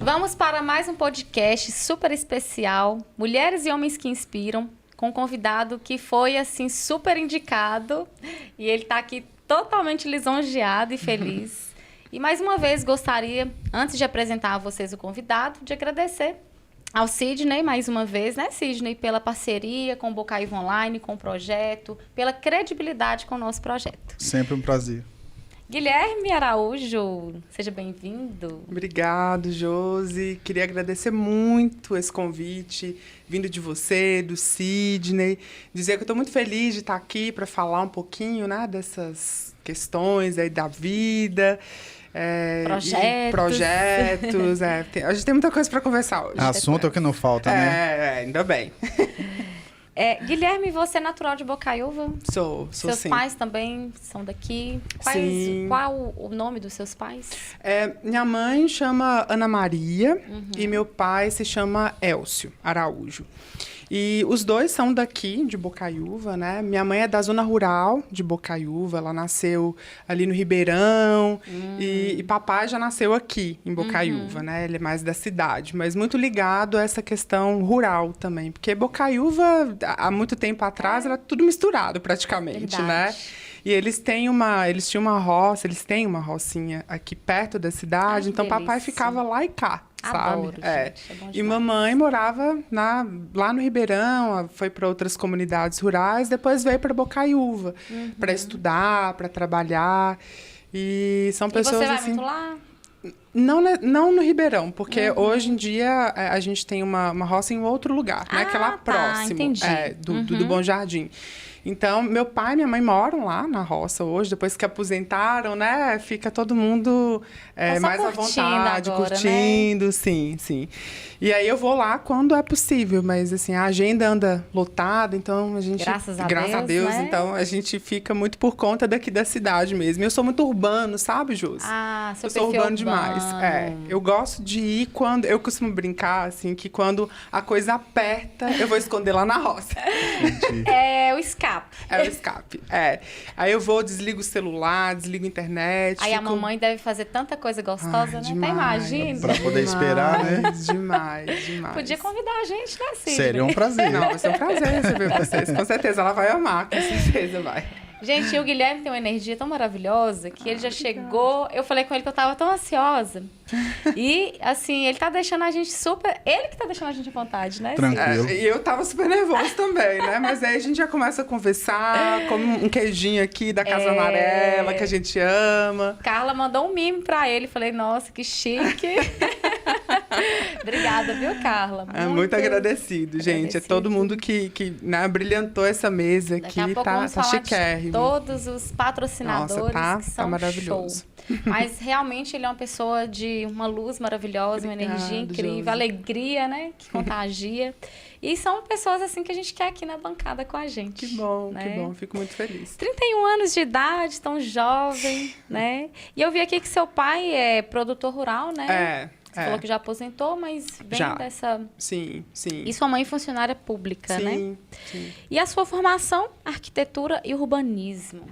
Vamos para mais um podcast super especial, Mulheres e Homens que Inspiram, com um convidado que foi, assim, super indicado. E ele está aqui totalmente lisonjeado e feliz. E, mais uma vez, gostaria, antes de apresentar a vocês o convidado, de agradecer ao Sidney, mais uma vez, né, Sidney, pela parceria com o Bocaiúva Online, com o projeto, pela credibilidade com o nosso projeto. Sempre um prazer. Guilherme Araújo, seja bem-vindo. Obrigado, Josi. Queria agradecer muito esse convite, vindo de você, do Sidney. Dizer que eu estou muito feliz de estar aqui para falar um pouquinho, né, dessas questões aí da vida. Projetos. A gente tem muita coisa para conversar hoje. Assunto é o que não falta, né? Ainda bem. Guilherme, você é natural de Bocaiúva? Sou Seus sim. pais também são daqui? Sim. Qual o nome dos seus pais? Minha mãe chama Ana Maria e meu pai se chama Elcio Araújo. E os dois são daqui, de Bocaiúva, né? Minha mãe é da zona rural de Bocaiúva, ela nasceu ali no Ribeirão, e papai já nasceu aqui, em Bocaiúva, né? Ele é mais da cidade, mas muito ligado a essa questão rural também, porque Bocaiúva, há muito tempo atrás, era tudo misturado praticamente, Verdade. né? E eles têm eles têm uma rocinha aqui perto da cidade, Ai, então que papai delícia. ficava lá e cá. Adoro, Sabe? gente, é bom E demais. mamãe morava lá no Ribeirão, foi para outras comunidades rurais, depois veio para Bocaiúva para estudar, para trabalhar. E são pessoas E você vai assim. muito lá? Não no Ribeirão, porque hoje em dia a gente tem uma roça em outro lugar, né? Que é lá tá, próximo entendi. do Bom Jardim. Então, meu pai e minha mãe moram lá na roça hoje. Depois que aposentaram, né? Fica todo mundo Tá só mais à curtindo vontade, agora, curtindo, sim. E aí eu vou lá quando é possível, mas assim, a agenda anda lotada, então a gente... Graças a Deus, né? então a gente fica muito por conta daqui da cidade mesmo. Eu sou muito urbano, sabe, Josi? Seu Eu sou perfil urbano demais. Eu gosto de ir quando... Eu costumo brincar, assim, que quando a coisa aperta, eu vou esconder lá na roça. É o escape. É o escape, Aí eu vou, desligo o celular, desligo a internet. Aí a mamãe deve fazer tanta coisa gostosa, né? demais. Até imagina. Pra poder esperar, né? Demais. Podia convidar a gente, né, Sidney? Seria um prazer. Não, vai ser um prazer receber vocês. Com certeza, ela vai amar, com certeza vai. Gente, e o Guilherme tem uma energia tão maravilhosa que ele já chegou... Eu falei com ele que eu tava tão ansiosa. E, assim, ele tá deixando a gente super... Ele que tá deixando a gente à vontade, né? Tranquilo. E eu tava super nervoso também, né? Mas aí a gente já começa a conversar, come um queijinho aqui da Casa Amarela, que a gente ama. Carla mandou um meme pra ele. Falei, nossa, que chique. Obrigada, viu, Carla? Muito agradecido, gente. É todo mundo que né, brilhantou essa mesa Daqui a aqui, pouco vamos tá falar chiquérrimo. de todos os patrocinadores. Nossa, que são tá maravilhoso. show. Mas realmente ele é uma pessoa de uma luz maravilhosa, uma energia incrível, Josi. alegria, né? Que contagia. E são pessoas assim que a gente quer aqui na bancada com a gente. Que bom, né? que bom. Fico muito feliz. 31 anos de idade, tão jovem, né? E eu vi aqui que seu pai é produtor rural, né? Você falou que já aposentou, mas vem Já. dessa... Sim. E sua mãe funcionária pública, né? Sim. E a sua formação, arquitetura e urbanismo.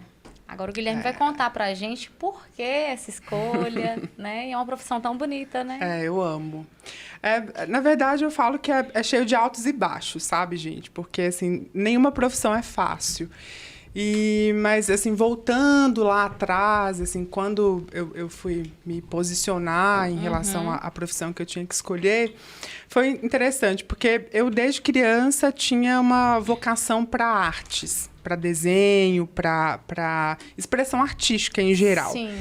Agora o Guilherme vai contar pra gente por que essa escolha, né? E é uma profissão tão bonita, né? Eu amo. Na verdade, eu falo que é cheio de altos e baixos, sabe, gente? Porque, assim, nenhuma profissão é fácil. Mas, assim, voltando lá atrás, assim, quando eu fui me posicionar em relação à profissão que eu tinha que escolher, foi interessante, porque eu, desde criança, tinha uma vocação para artes, para desenho, para expressão artística em geral. Sim.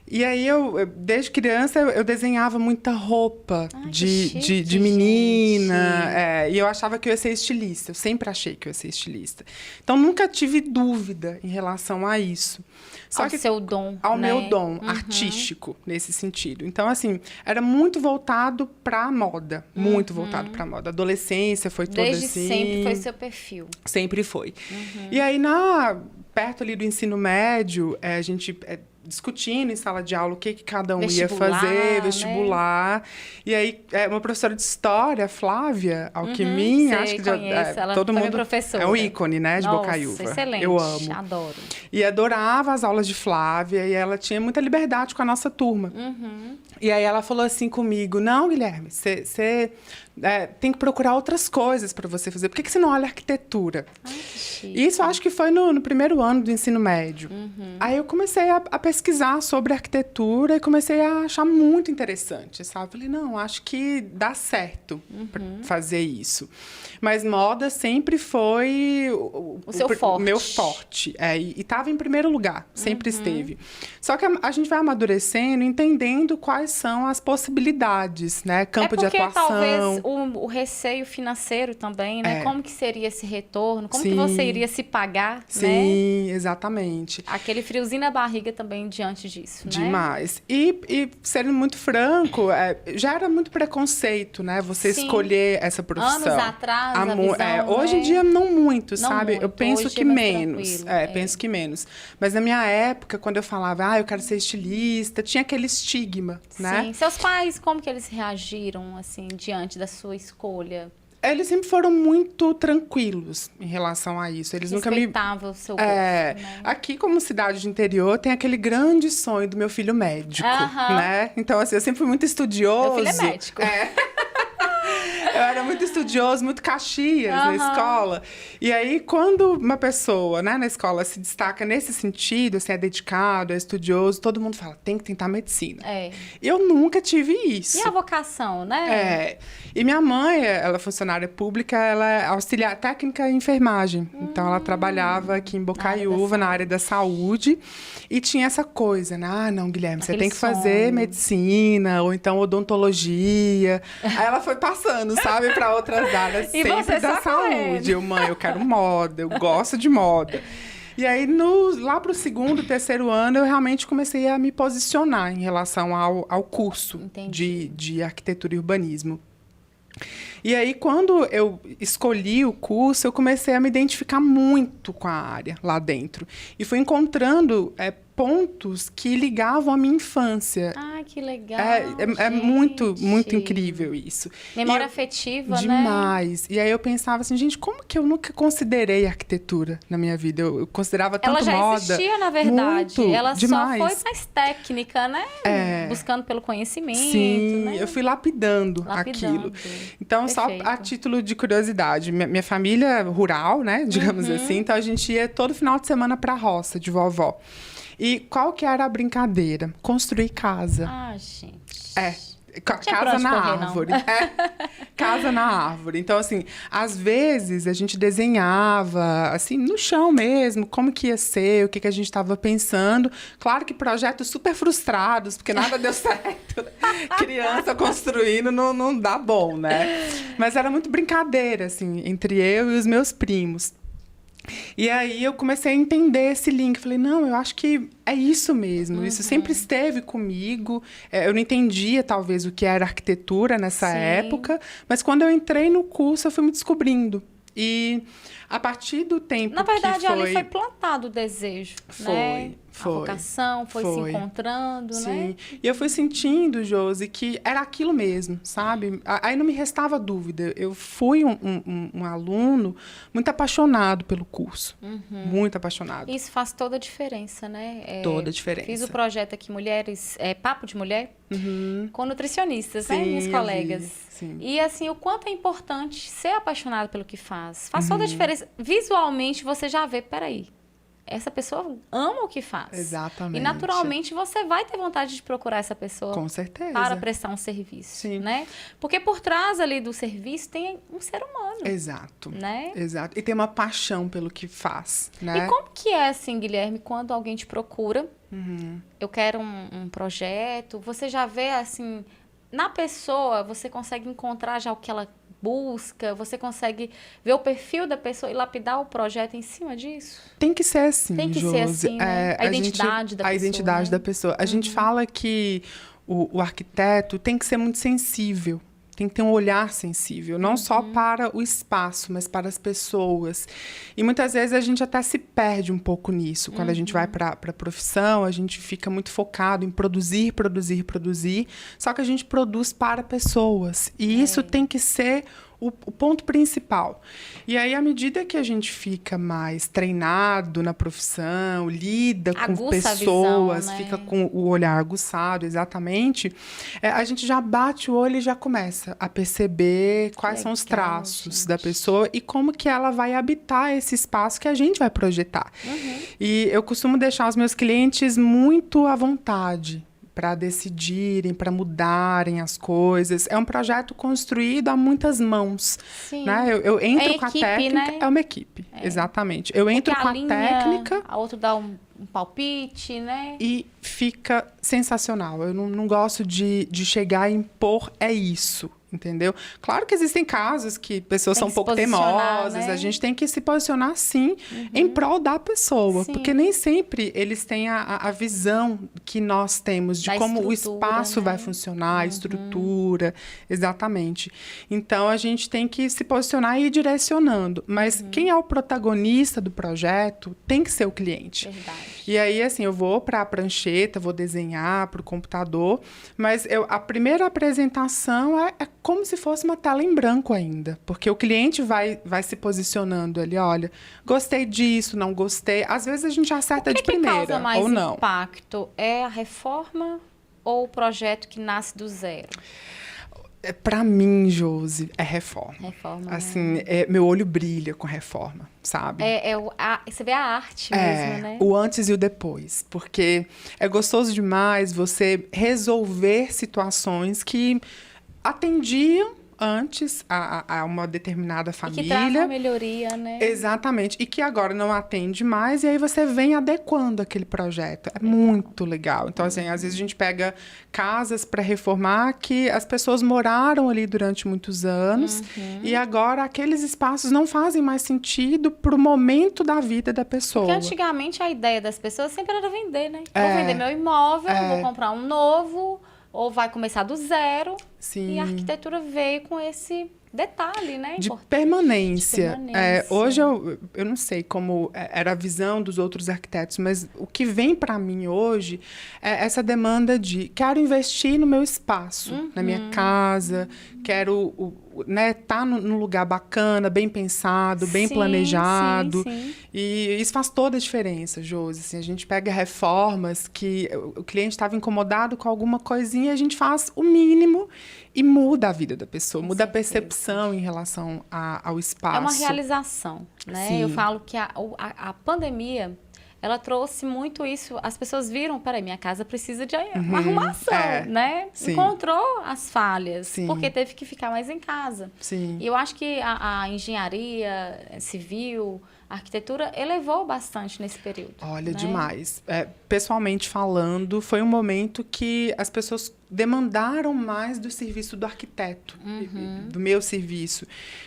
E aí, desde criança, eu desenhava muita roupa que chique, de menina. E eu achava que eu ia ser estilista. Eu sempre achei que eu ia ser estilista. Então, nunca tive dúvida em relação a isso. Ao seu dom, ao né? meu dom artístico, nesse sentido. Então, assim, era muito voltado para a moda. Muito voltado para a moda. A adolescência foi toda Desde assim. sempre foi seu perfil. Sempre foi. E aí, perto ali do ensino médio, a gente... discutindo em sala de aula o que cada um ia Vestibular, fazer, vestibular. E aí, uma professora de história, Flávia Alckmin, sei, acho que conheço, ela todo foi minha mundo professora. é um ícone, né, de Nossa, Bocaiúva. excelente, Eu amo. adoro. E adorava as aulas de Flávia, e ela tinha muita liberdade com a nossa turma. E aí ela falou assim comigo, não, Guilherme, você tem que procurar outras coisas para você fazer. Por que você não olha arquitetura? Ai, que chique. Isso acho que foi no primeiro ano do ensino médio. Aí eu comecei a pesquisar sobre arquitetura e comecei a achar muito interessante, sabe? Falei, não, acho que dá certo pra fazer isso. Mas moda sempre foi o seu forte. meu forte. E estava em primeiro lugar, sempre esteve. Só que a gente vai amadurecendo, entendendo quais são as possibilidades, né? Campo de atuação. Talvez o receio financeiro também, né? Como que seria esse retorno? Como que você iria se pagar, Sim, né? Exatamente. Aquele friozinho na barriga também diante disso, né? Demais. E sendo muito franco, já era muito preconceito, né? Você escolher essa profissão. Anos atrás, a visão, hoje em dia, não muito, não sabe? muito. Eu penso Hoje que é mais menos. tranquilo, Penso que menos. Mas na minha época, quando eu falava, eu quero ser estilista, tinha aquele estigma, né? Sim. Seus pais, como que eles reagiram, assim, diante da sua escolha? Eles sempre foram muito tranquilos em relação a isso. Eles nunca me... Respeitavam o seu gosto, né? Aqui, como cidade de interior, tem aquele grande sonho do meu filho médico, né? Então, assim, eu sempre fui muito estudioso. Meu filho é médico. Eu era muito estudioso, muito Caxias na escola. E aí, quando uma pessoa, né, na escola se destaca nesse sentido, assim, é dedicado, é estudioso, todo mundo fala, tem que tentar medicina. Eu nunca tive isso. E a vocação, né? E minha mãe, ela é funcionária pública, ela é auxiliar técnica em enfermagem. Então, ela trabalhava aqui em Bocaiúva, na área da saúde. E tinha essa coisa, né? Não, Guilherme, você tem que fazer medicina, ou então odontologia. Aí ela foi passando, sabe, para outras áreas, E sempre você da só saúde. Mãe, eu quero moda, eu gosto de moda. E aí, lá para o segundo, terceiro ano, eu realmente comecei a me posicionar em relação ao curso de arquitetura e urbanismo. E aí, quando eu escolhi o curso, eu comecei a me identificar muito com a área lá dentro. E fui encontrando pontos que ligavam à minha infância. Ah, que legal, É muito, muito incrível isso. Memória afetiva, né? Demais. E aí eu pensava assim, gente, como que eu nunca considerei arquitetura na minha vida? Eu considerava tanto moda. Ela já existia, na verdade. Muito, ela demais. só foi mais técnica, né? Buscando pelo conhecimento, Sim, né? eu fui lapidando aquilo. Então, Perfeito. só a título de curiosidade, minha família é rural, né? Digamos assim. Então, a gente ia todo final de semana pra roça de vovó. E qual que era a brincadeira? Construir casa. Ah, gente. Casa na árvore. Casa na árvore. Então, assim, às vezes a gente desenhava, assim, no chão mesmo, como que ia ser, o que a gente estava pensando. Claro que projetos super frustrados, porque nada deu certo. Criança construindo não dá bom, né? Mas era muito brincadeira, assim, entre eu e os meus primos. E aí eu comecei a entender esse link. Falei, não, eu acho que é isso mesmo. Isso sempre esteve comigo. Eu não entendia, talvez, o que era arquitetura nessa época. Mas quando eu entrei no curso, eu fui me descobrindo. E a partir do tempo Na verdade, que foi... ali foi plantado o desejo, né? A vocação foi se encontrando, Sim. né? E eu fui sentindo, Josi, que era aquilo mesmo, sabe? Aí não me restava dúvida. Eu fui um aluno muito apaixonado pelo curso. Muito apaixonado. Isso faz toda a diferença, né? Toda a diferença. Fiz o projeto aqui, Mulheres... Papo de Mulher, com nutricionistas, né? Minhas colegas. Sim. E, assim, o quanto é importante ser apaixonado pelo que faz. Faz toda a diferença. Visualmente, você já vê, peraí, essa pessoa ama o que faz. Exatamente. E, naturalmente, você vai ter vontade de procurar essa pessoa. Com certeza. Para prestar um serviço, Sim. né? Porque por trás ali do serviço tem um ser humano. Exato. Né? Exato. E tem uma paixão pelo que faz, né? E como que é, assim, Guilherme, quando alguém te procura, eu quero um projeto, você já vê, assim, na pessoa, você consegue encontrar já o que ela busca, você consegue ver o perfil da pessoa e lapidar o projeto em cima disso? Tem que ser assim, Tem que ser assim, né? A identidade da pessoa. A identidade da pessoa. A gente fala que o arquiteto tem que ser muito sensível tem que ter um olhar sensível, não só para o espaço, mas para as pessoas. E muitas vezes a gente até se perde um pouco nisso. Quando a gente vai para a profissão, a gente fica muito focado em produzir, só que a gente produz para pessoas. E isso tem que ser o ponto principal. E aí, à medida que a gente fica mais treinado na profissão, lida com Aguça pessoas, a visão, né? fica com o olhar aguçado, exatamente, a gente já bate o olho e já começa a perceber quais são os Legal, traços gente. da pessoa e como que ela vai habitar esse espaço que a gente vai projetar. E eu costumo deixar os meus clientes muito à vontade para decidirem, para mudarem as coisas. É um projeto construído a muitas mãos. Sim. Né? Eu entro com equipe, a técnica. né? É uma equipe, exatamente. Eu entro Porque com a linha, técnica a outra dá um palpite, né? e fica sensacional. Eu não gosto de chegar e impor isso. Entendeu? Claro que existem casos que pessoas Tem são que um pouco se posicionar, teimosas. né? A gente tem que se posicionar, sim, em prol da pessoa. Sim. Porque nem sempre eles têm a visão que nós temos de Da como o estrutura, espaço vai né? funcionar, a estrutura. Exatamente. Então, a gente tem que se posicionar e ir direcionando. Mas quem é o protagonista do projeto tem que ser o cliente. Verdade. E aí, assim, eu vou para a prancheta, vou desenhar para o computador, mas a primeira apresentação é como se fosse uma tela em branco ainda, porque o cliente vai se posicionando ali, olha, gostei disso, não gostei. Às vezes a gente acerta de O que primeira, causa mais ou não. impacto? É a reforma ou o projeto que nasce do zero? Para mim, Josi, é reforma. Reforma, Assim, meu olho brilha com reforma, sabe? Você vê a arte mesmo, né? O antes e o depois. Porque é gostoso demais você resolver situações que atendiam antes a uma determinada E que família. traz uma melhoria, né? Exatamente. E que agora não atende mais, e aí você vem adequando aquele projeto. É muito legal. Então, assim, às vezes a gente pega casas para reformar que as pessoas moraram ali durante muitos anos, e agora aqueles espaços não fazem mais sentido para o momento da vida da pessoa. Porque antigamente a ideia das pessoas sempre era vender, né? Vou vender meu imóvel, vou comprar um novo, ou vai começar do zero. Sim. E a arquitetura veio com esse detalhe, né? De importante. permanência. De permanência. Hoje eu não sei como era a visão dos outros arquitetos, mas o que vem para mim hoje é essa demanda de quero investir no meu espaço, na minha casa, quero tá num lugar bacana, bem pensado, bem Sim, planejado. sim. E isso faz toda a diferença, Josi. Assim, a gente pega reformas que o cliente estava incomodado com alguma coisinha, a gente faz o mínimo e muda a vida da pessoa, muda a percepção em relação ao espaço. É uma realização, né? Sim. Eu falo que a pandemia, ela trouxe muito isso. As pessoas viram, peraí, minha casa precisa de uma arrumação, né? Sim. Encontrou as falhas, Sim. porque teve que ficar mais em casa. Sim. E eu acho que a engenharia civil, a arquitetura elevou bastante nesse período. Olha, né? demais. Pessoalmente falando, foi um momento que as pessoas demandaram mais do serviço do arquiteto, do meu serviço.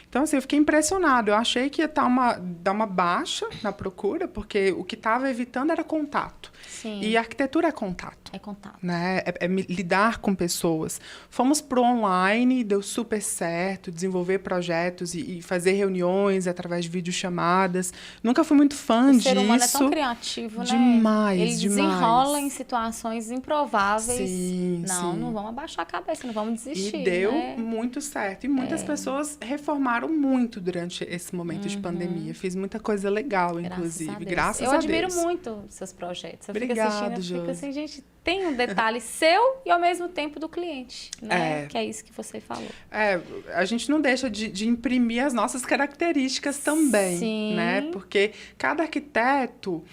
Então, assim, eu fiquei impressionada. Eu achei que ia dar uma baixa na procura, porque o que estava evitando era contato. Sim. E a arquitetura é contato. É contato. Né? Lidar com pessoas. Fomos pro online, deu super certo, desenvolver projetos e fazer reuniões através de videochamadas. Nunca fui muito fã disso. O ser humano é tão criativo, né? Demais, Ele demais. desenrola em situações improváveis. Sim, Não vamos abaixar a cabeça, não vamos desistir. E deu né? muito certo. E muitas pessoas reformaram muito durante esse momento de pandemia. Fiz muita coisa legal, inclusive. Graças a Deus. Eu admiro muito seus projetos. Eu fico assistindo, eu fico Josi. assim, gente, tem um detalhe seu e ao mesmo tempo do cliente, né? Que é isso que você falou. A gente não deixa de imprimir as nossas características também, Sim. né? Porque cada arquiteto,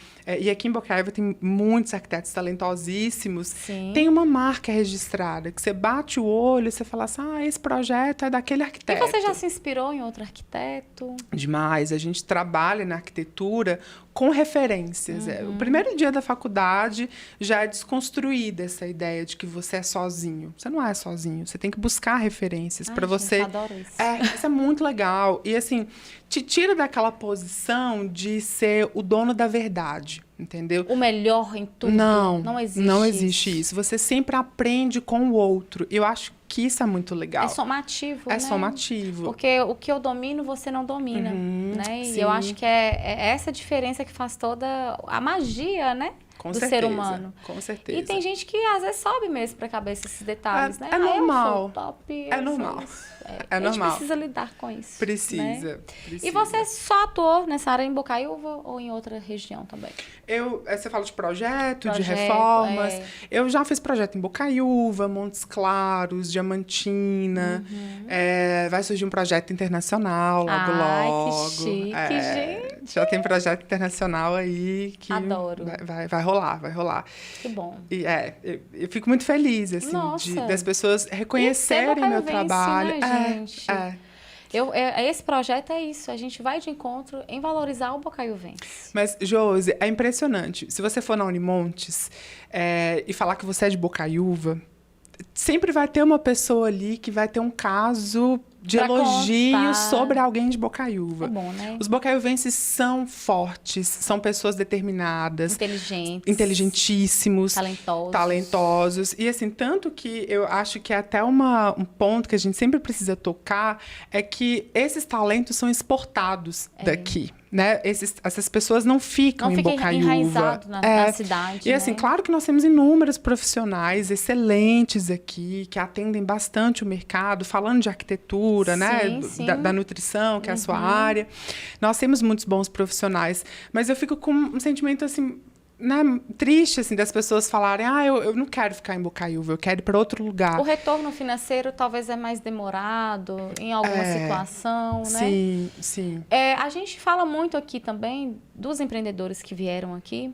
e aqui em Bocaiúva tem muitos arquitetos talentosíssimos, Sim. tem uma marca registrada, que você bate o olho e você fala assim, esse projeto é daquele arquiteto. E você já se inspirou em outro arquiteto? Demais. A gente trabalha na arquitetura com referências. O primeiro dia da faculdade já é desconstruída essa ideia de que você é sozinho. Você não é sozinho. Você tem que buscar referências para você. Eu adoro isso. Isso é muito legal. E assim, te tira daquela posição de ser o dono da verdade. entendeu? O melhor em tudo. Não existe Não existe isso. Você sempre aprende com o outro. Eu acho que isso é muito legal. É somativo, É somativo. Porque o que eu domino, você não domina, né? sim. E eu acho que é essa diferença que faz toda a magia, né? Com do certeza, ser humano. Com certeza. E tem gente que às vezes sobe mesmo pra cabeça esses detalhes, né? É normal. Eu sou top, É normal. A gente normal. precisa lidar com isso. Precisa, né? precisa. E você só atuou nessa área em Bocaiúva ou em outra região também? Você fala de projeto, de reformas. Eu já fiz projeto em Bocaiúva, Montes Claros, Diamantina. Vai surgir um projeto internacional logo. Que chique, gente. Já tem projeto internacional aí que Adoro. Vai rolar. Que bom. E eu fico muito feliz, assim, das pessoas reconhecerem meu trabalho. Né, gente? Esse projeto é isso, a gente vai de encontro em valorizar o bocaiuvense. Mas, Josi, é impressionante. Se você for na Unimontes e falar que você é de Bocaiúva, sempre vai ter uma pessoa ali que vai ter um caso de elogio sobre alguém de Bocaiúva. É bom, né? Os bocaiuvenses são fortes, são pessoas determinadas. Inteligentes. Inteligentíssimos. Talentosos. E, assim, tanto que eu acho que até um ponto que a gente sempre precisa tocar é que esses talentos são exportados daqui. Né? Essas pessoas não ficam em Bocaiúva. Enraizado na cidade. E assim, claro que nós temos inúmeros profissionais excelentes aqui, que atendem bastante o mercado, falando de arquitetura, né? Da nutrição, que é a sua área. Nós temos muitos bons profissionais. Mas eu fico com um sentimento assim, né, triste, assim, das pessoas falarem, eu não quero ficar em Bocaiúva, eu quero ir para outro lugar. O retorno financeiro talvez é mais demorado em alguma situação, né? Sim. A gente fala muito aqui também dos empreendedores que vieram aqui,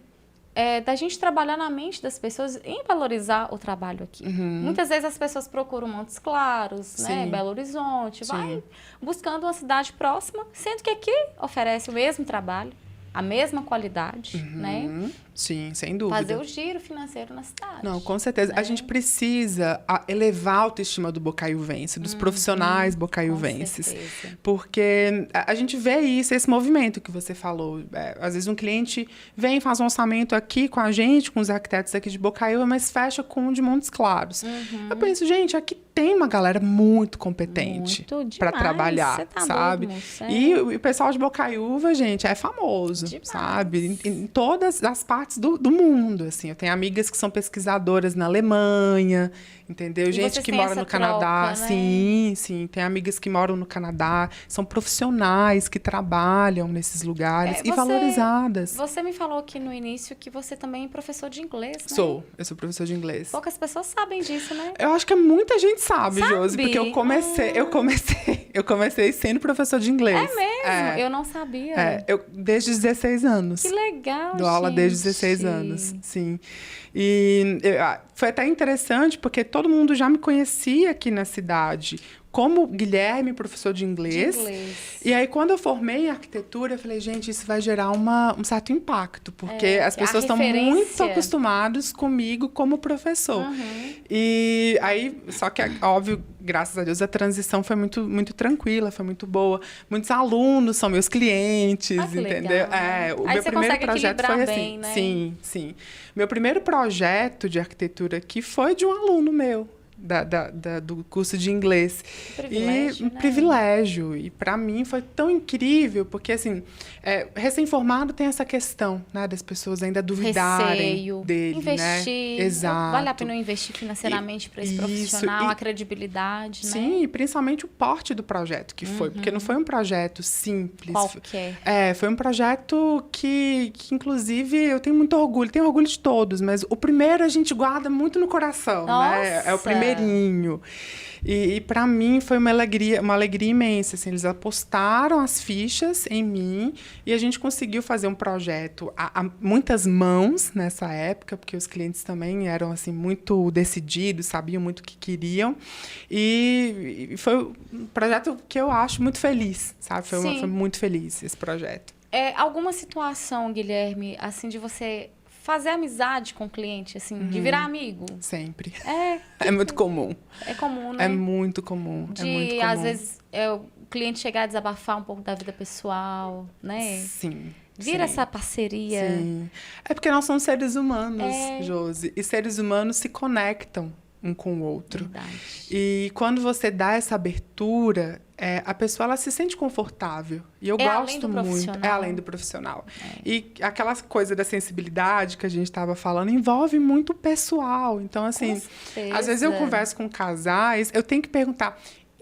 da gente trabalhar na mente das pessoas em valorizar o trabalho aqui. Muitas vezes as pessoas procuram Montes Claros, né, Belo Horizonte, vai buscando uma cidade próxima, sendo que aqui oferece o mesmo trabalho, a mesma qualidade, né? Sim, sem dúvida. Fazer o giro financeiro na cidade. Não, com certeza. Né? A gente precisa elevar a autoestima do bocaiuvense, dos profissionais bocaiuvenses. Com certeza. Porque a gente vê isso, esse movimento que você falou. Às vezes um cliente vem, faz um orçamento aqui com a gente, com os arquitetos aqui de Bocaiúva, mas fecha com um de Montes Claros. Eu penso, gente, aqui tem uma galera muito competente para trabalhar, sabe? E o pessoal de Bocaiúva, gente, é famoso, sabe? Em todas as partes do mundo, assim. Eu tenho amigas que são pesquisadoras na Alemanha, entendeu? E gente que mora no Canadá. Troca, né? Sim. Tem amigas que moram no Canadá. São profissionais que trabalham nesses lugares e valorizadas. Você me falou aqui no início que você também é professor de inglês, né? Eu sou professor de inglês. Poucas pessoas sabem disso, né? Eu acho que muita gente sabe, Josi, porque eu comecei sendo professor de inglês. É mesmo? Eu não sabia. Eu desde os 16 anos. Que legal, Dou aula desde os 16 anos, sim. E foi até interessante, porque todo mundo já me conhecia aqui na cidade como Guilherme, professor de inglês. E aí, quando eu formei em arquitetura, eu falei, gente, isso vai gerar um certo impacto, porque as pessoas estão muito acostumadas comigo como professor. E aí, só que, óbvio, graças a Deus, a transição foi muito, muito tranquila, foi muito boa. Muitos alunos são meus clientes, entendeu? Legal. O meu primeiro projeto foi assim. Bem, né? Sim. Meu primeiro projeto de arquitetura aqui foi de um aluno meu. Do curso de inglês. Privilégio, né? Privilégio. E para mim foi tão incrível, porque assim, recém-formado tem essa questão, né, das pessoas ainda duvidarem receio, dele, investir, né? Exato. Vale a pena investir financeiramente para esse profissional, a credibilidade, né? Sim, e principalmente o porte do projeto que foi, porque não foi um projeto simples. Qualquer. Foi um projeto que inclusive eu tenho muito orgulho, tenho orgulho de todos, mas o primeiro a gente guarda muito no coração, né? É o primeirinho. E para mim foi uma alegria imensa. Assim, eles apostaram as fichas em mim e a gente conseguiu fazer um projeto a muitas mãos nessa época, porque os clientes também eram assim, muito decididos, sabiam muito o que queriam. E foi um projeto que eu acho muito feliz, sabe? Foi muito feliz esse projeto. Alguma situação, Guilherme, assim, de você fazer amizade com o cliente, assim, de virar amigo? Sempre. É muito comum. É comum, né? É muito comum. Às vezes, o cliente chegar a desabafar um pouco da vida pessoal, né? Sim. Vira Sim. essa parceria. Sim. É porque nós somos seres humanos, É. Josi. E seres humanos se conectam um com o outro. Verdade. E quando você dá essa abertura, a pessoa ela se sente confortável. E eu É além gosto do muito. profissional. É além do profissional. E aquela coisa da sensibilidade que a gente estava falando envolve muito o pessoal. Então, assim, certeza. às vezes eu converso com casais, eu tenho que perguntar.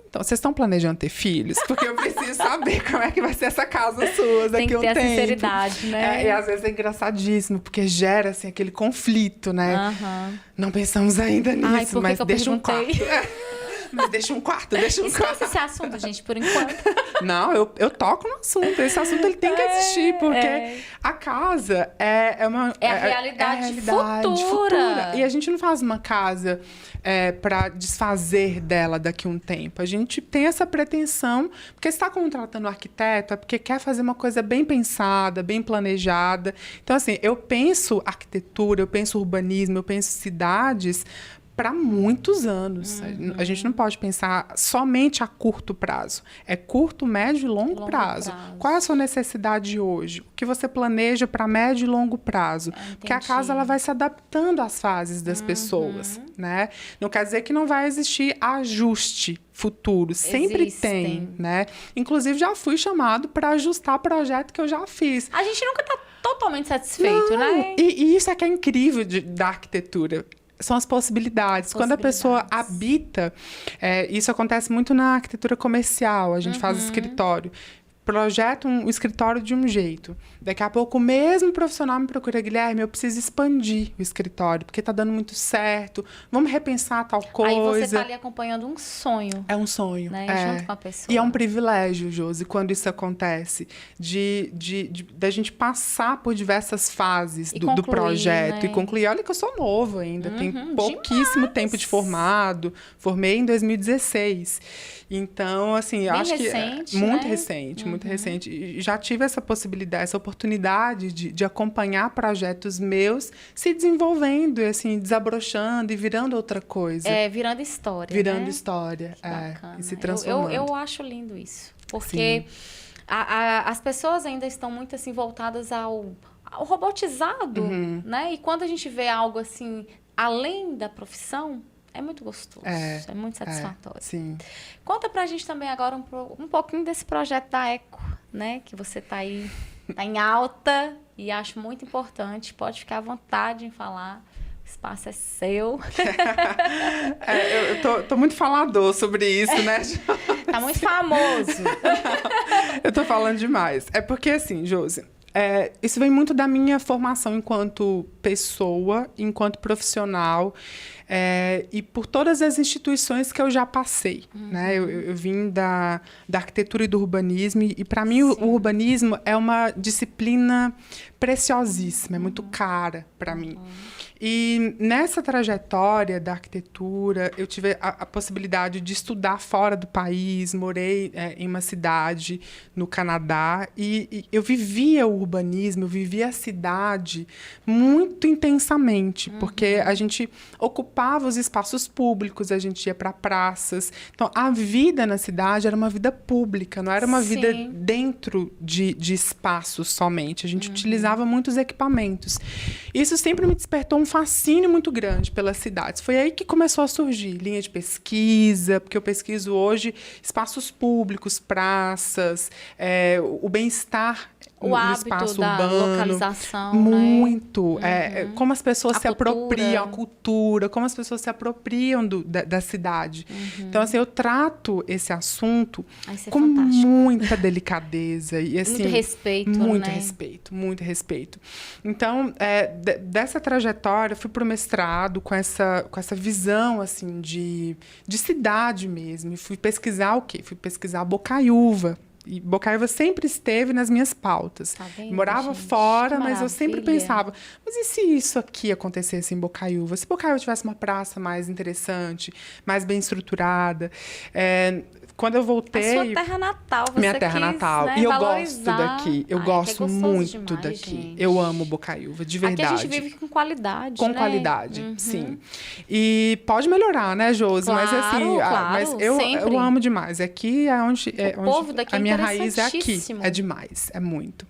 Então, vocês estão planejando ter filhos? Porque eu preciso saber como é que vai ser essa casa sua Tem daqui que a um ter a tempo. sinceridade, né? E às vezes é engraçadíssimo, porque gera assim, aquele conflito, né? Aham. Não pensamos ainda nisso, Ai, por que mas que eu deixa um perguntei? quarto. Mas deixa um quarto, deixa um Esquece quarto. esse assunto, gente, por enquanto. Não, eu toco no assunto. Esse assunto ele tem que existir, porque a casa é uma... É a realidade futura. E a gente não faz uma casa para desfazer dela daqui a um tempo. A gente tem essa pretensão, porque se está contratando um arquiteto, é porque quer fazer uma coisa bem pensada, bem planejada. Então, assim, eu penso arquitetura, eu penso urbanismo, eu penso cidades para muitos anos. A gente não pode pensar somente a curto prazo. É curto, médio e longo prazo. Qual é a sua necessidade hoje? O que você planeja para médio e longo prazo? Porque a casa ela vai se adaptando às fases das pessoas, né? Não quer dizer que não vai existir ajuste futuro. Sempre tem, né? Inclusive, já fui chamado para ajustar projeto que eu já fiz. A gente nunca está totalmente satisfeito, né? E isso é que é incrível da arquitetura. São as possibilidades. Quando a pessoa habita, isso acontece muito na arquitetura comercial, a gente faz escritório. Projeta um escritório de um jeito. Daqui a pouco o mesmo profissional me procura, Guilherme, eu preciso expandir o escritório, porque está dando muito certo, vamos repensar tal coisa. Aí você está ali acompanhando um sonho. É um sonho. Né? Junto com a pessoa. E é um privilégio, Josi, quando isso acontece, da gente passar por diversas fases do projeto, né? E concluir. Olha que eu sou novo ainda, tenho pouquíssimo tempo de formado, formei em 2016. Então, assim, eu acho recente, que é muito né? recente, muito recente. E já tive essa possibilidade, essa oportunidade de acompanhar projetos meus se desenvolvendo, assim, desabrochando e virando outra coisa. Virando história. Virando né? história. Bacana. E se transformando. Eu acho lindo isso. Porque as pessoas ainda estão muito assim voltadas ao robotizado, né? E quando a gente vê algo assim, além da profissão, é muito gostoso, é muito satisfatório. Sim. Conta pra gente também agora um pouquinho desse projeto da Eco, né? Que você tá aí, tá em alta e acho muito importante. Pode ficar à vontade em falar. O espaço é seu. Eu tô muito falador sobre isso, né? Tá muito famoso. Eu tô falando demais. É porque, assim, Josi, isso vem muito da minha formação enquanto pessoa, enquanto profissional, e por todas as instituições que eu já passei. Né? Eu vim da arquitetura e do urbanismo, e para mim o urbanismo é uma disciplina preciosíssima, é muito cara para mim. E nessa trajetória da arquitetura, eu tive a possibilidade de estudar fora do país, morei em uma cidade no Canadá, e eu vivia o urbanismo, eu vivia a cidade muito intensamente, porque a gente ocupava os espaços públicos, a gente ia para praças. Então, a vida na cidade era uma vida pública, não era uma vida dentro de espaços somente. A gente utilizava muitos equipamentos. Isso sempre me despertou um fascínio muito grande pelas cidades. Foi aí que começou a surgir linha de pesquisa, porque eu pesquiso hoje espaços públicos, praças, o bem-estar no espaço urbano. Localização, muito. né? Como as pessoas se apropriam, a cultura, como as pessoas se apropriam da cidade. Então, assim, eu trato esse assunto com muita delicadeza. E, assim, muito respeito, muito né? respeito, muito respeito. Então, dessa trajetória, eu fui para o mestrado com essa visão, assim, de cidade mesmo. E fui pesquisar o quê? Fui pesquisar Bocaiúva. E Bocaiúva sempre esteve nas minhas pautas. Tá vendo, morava gente? fora, Que mas eu sempre maravilha. pensava, mas e se isso aqui acontecesse em Bocaiúva? Se Bocaiúva tivesse uma praça mais interessante, mais bem estruturada? quando eu voltei... A sua terra natal, você minha terra quis, natal. Né, E eu valorizar. gosto daqui. Eu gosto muito demais, daqui. gente. Eu amo Bocaiúva, de verdade. Aqui a gente vive com qualidade, com né? qualidade, sim. E pode melhorar, né, Josi? Claro, mas assim, claro, mas eu amo demais. Aqui é onde, o povo daqui a é minha raiz é aqui. interessantíssimo. É demais, é muito.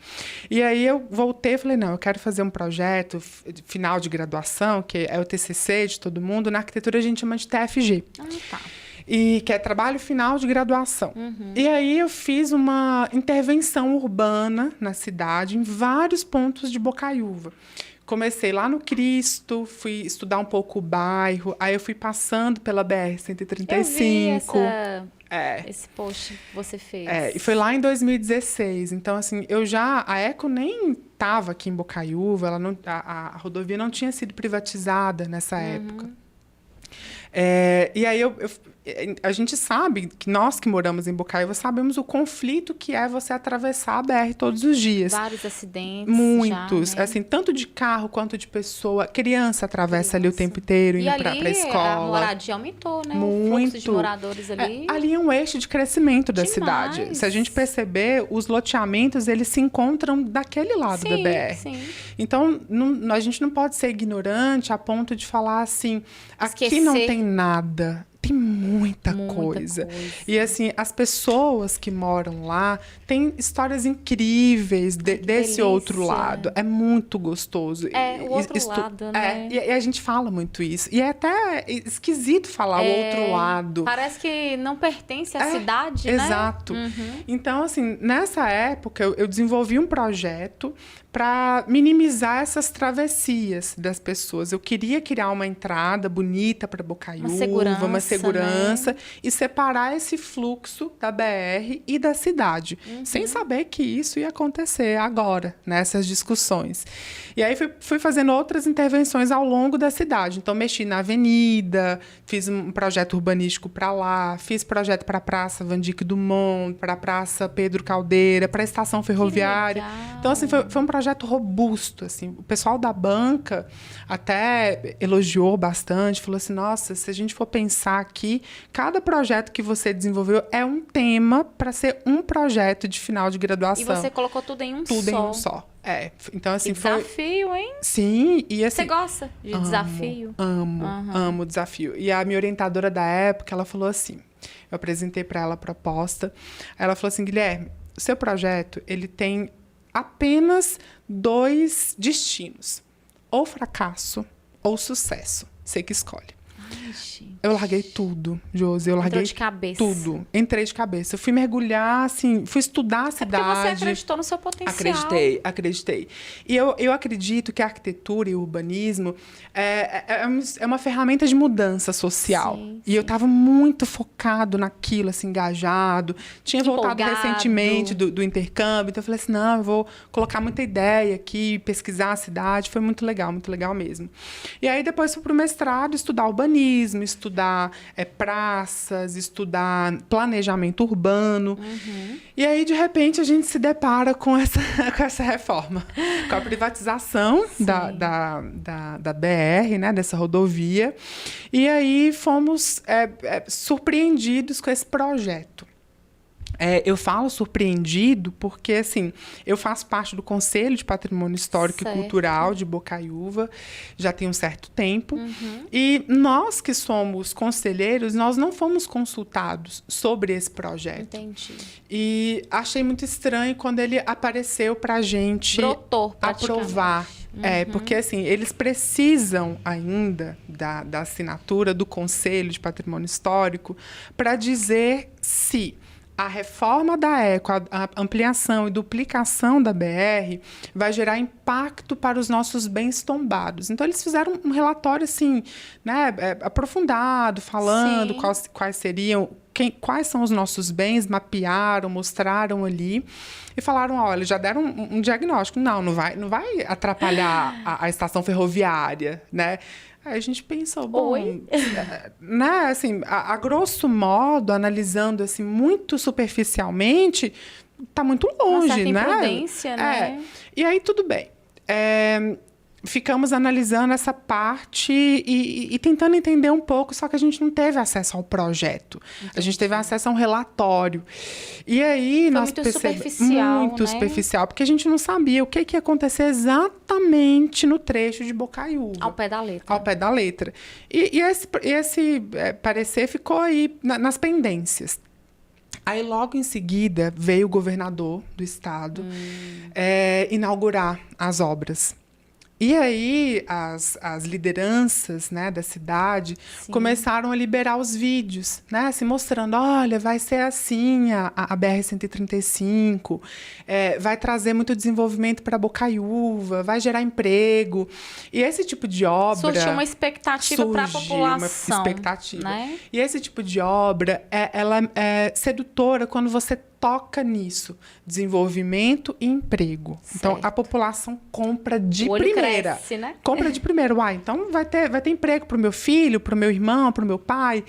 E aí eu voltei e falei, não, eu quero fazer um projeto final de graduação, que é o TCC de todo mundo. Na arquitetura a gente chama de TFG. Tá. E que é trabalho final de graduação. E aí eu fiz uma intervenção urbana na cidade, em vários pontos de Bocaiúva. Comecei lá no Cristo, fui estudar um pouco o bairro, aí eu fui passando pela BR-135. Eu vi esse post que você fez. E foi lá em 2016. Então, assim, a Eco nem estava aqui em Bocaiúva, a rodovia não tinha sido privatizada nessa época. E aí a gente sabe, que nós que moramos em Bocaiúva sabemos o conflito que é você atravessar a BR todos os dias. Vários acidentes. Muitos. Já, né? Assim, tanto de carro quanto de pessoa. Criança atravessa ali o tempo inteiro, indo para a escola. A moradia aumentou, né? Muito. O fluxo de moradores ali. Ali é um eixo de crescimento da Demais. cidade. Se a gente perceber, os loteamentos, eles se encontram daquele lado da BR. Sim. Então, a gente não pode ser ignorante a ponto de falar assim, aqui Esquecer. não tem nada. Tem muita coisa. E, assim, as pessoas que moram lá têm histórias incríveis desse delícia. outro lado. É muito gostoso. O outro lado, né? E a gente fala muito isso. E é até esquisito falar o outro lado. Parece que não pertence à cidade, né? Exato. Então, assim, nessa época, eu desenvolvi um projeto para minimizar essas travessias das pessoas. Eu queria criar uma entrada bonita para Bocaiúva, uma segurança, né? E separar esse fluxo da BR e da cidade, sem saber que isso ia acontecer agora, nessas discussões. E aí fui fazendo outras intervenções ao longo da cidade. Então, mexi na avenida, fiz um projeto urbanístico para lá, fiz projeto para a Praça Van Dyck Dumont, para a Praça Pedro Caldeira, para a Estação Ferroviária. Então, assim, foi um projeto robusto, assim. O pessoal da banca até elogiou bastante, falou assim, nossa, se a gente for pensar aqui, cada projeto que você desenvolveu é um tema para ser um projeto de final de graduação. E você colocou tudo em um só. Tudo em um só. Então, assim, que desafio, hein? Sim, e assim... Você gosta de desafio? Amo desafio. E a minha orientadora da época, ela falou assim, eu apresentei para ela a proposta, ela falou assim, Guilherme, o seu projeto, ele tem apenas 2 destinos, ou fracasso ou sucesso, você que escolhe. Ai, gente. Eu larguei tudo, Josi. Eu larguei de cabeça. tudo. Entrei de cabeça. Eu fui mergulhar, assim, fui estudar a cidade. Porque você acreditou no seu potencial. Acreditei. E eu acredito que a arquitetura e o urbanismo é uma ferramenta de mudança social. E eu estava muito focado naquilo, assim, engajado. Tinha voltado recentemente do intercâmbio. Então eu falei assim, não, eu vou colocar muita ideia aqui, pesquisar a cidade. Foi muito legal mesmo. E aí depois fui para o mestrado, estudar urbanismo, estudar praças, estudar planejamento urbano. E aí, de repente, a gente se depara com essa reforma, com a privatização da BR, né, dessa rodovia. E aí fomos surpreendidos com esse projeto. Eu falo surpreendido porque, assim, eu faço parte do Conselho de Patrimônio Histórico e Cultural de Bocaiúva, já tem um certo tempo. E nós que somos conselheiros, nós não fomos consultados sobre esse projeto. Entendi. E achei muito estranho quando ele apareceu para a gente aprovar. Porque, assim, eles precisam ainda da assinatura do Conselho de Patrimônio Histórico para dizer se a reforma da ECO, a ampliação e duplicação da BR vai gerar impacto para os nossos bens tombados. Então, eles fizeram um relatório assim, né, aprofundado, falando quais seriam, quais são os nossos bens, mapearam, mostraram ali e falaram, olha, já deram um diagnóstico. Não vai atrapalhar a estação ferroviária, né? Aí a gente pensou, bom, né, assim, a grosso modo, analisando assim, muito superficialmente, está muito longe, uma certa né? imprudência, né? E aí, tudo bem. ficamos analisando essa parte e tentando entender um pouco, só que a gente não teve acesso ao projeto. Entendi. A gente teve acesso a um relatório. E aí foi nós muito percebemos... superficial, Muito né? superficial, porque a gente não sabia o que ia acontecer exatamente no trecho de Bocaiúva. Ao pé da letra. Ao pé da letra. E esse parecer ficou aí nas pendências. Aí, logo em seguida, veio o governador do estado inaugurar as obras. E aí, as lideranças, né, da cidade começaram a liberar os vídeos, né, assim, mostrando, olha, vai ser assim a BR-135, vai trazer muito desenvolvimento para Bocaiúva, vai gerar emprego. E esse tipo de obra... Surgiu uma expectativa para a população. Uma expectativa. Né? E esse tipo de obra, ela é sedutora quando você toca nisso, desenvolvimento e emprego. Certo. Então, a população compra de o olho primeira. Cresce, né? Compra de primeira. Uai, então vai ter emprego para o meu filho, para o meu irmão, para o meu pai,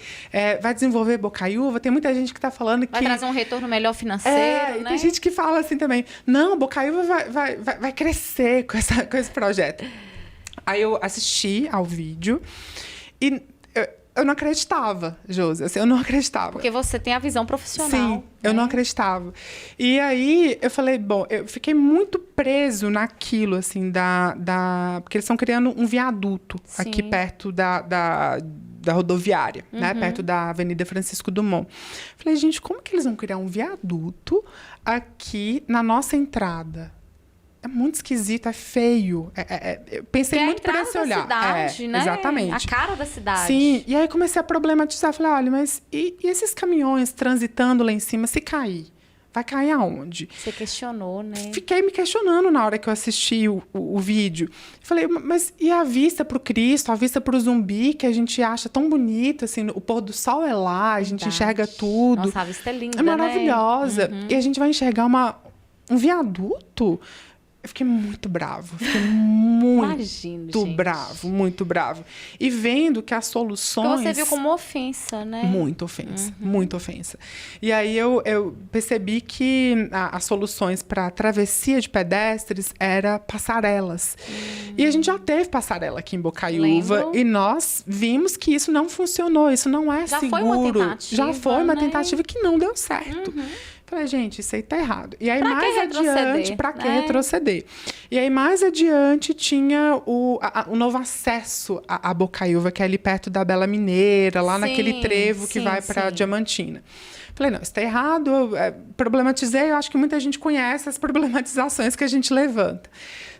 vai desenvolver Bocaiúva. Tem muita gente que está falando que... Vai trazer um retorno melhor financeiro, né? Tem gente que fala assim também, não, Bocaiúva vai crescer com esse projeto. Aí eu assisti ao vídeo e... Eu não acreditava, Josi. Assim, eu não acreditava. Porque você tem a visão profissional. Sim, né? eu não acreditava. E aí, eu falei, bom, eu fiquei muito preso naquilo, assim, porque eles estão criando um viaduto aqui perto da rodoviária, né? Perto da Avenida Francisco Dumont. Falei, gente, como que eles vão criar um viaduto aqui na nossa entrada? É muito esquisito, é feio. Eu pensei muito por esse olhar. Cidade, né? Exatamente. A cara da cidade. Sim, e aí comecei a problematizar. Falei, olha, mas e esses caminhões transitando lá em cima, se cair? Vai cair aonde? Você questionou, né? Fiquei me questionando na hora que eu assisti o vídeo. Falei, mas e a vista para o Cristo, a vista para o Zumbi, que a gente acha tão bonito, assim, o pôr do sol é lá, a gente enxerga tudo. Nossa, a vista é linda, é maravilhosa. Né? E a gente vai enxergar um viaduto. Eu fiquei muito bravo. Fiquei muito bravo, muito bravo. E vendo que as soluções... Porque você viu como ofensa, né? Muita ofensa, muita ofensa. E aí eu percebi que as soluções para a travessia de pedestres era passarelas. E a gente já teve passarela aqui em Bocaiúva. Lembro. E nós vimos que isso não funcionou, isso não é seguro. Foi uma tentativa, já foi uma né? tentativa que não deu certo. Falei, gente, isso aí tá errado. E aí, pra mais adiante, para que né? retroceder? E aí, mais adiante, tinha o novo acesso a Bocaiúva, que é ali perto da Bela Mineira, lá naquele trevo que vai para Diamantina. Falei, não, isso tá errado. Eu problematizei, eu acho que muita gente conhece as problematizações que a gente levanta.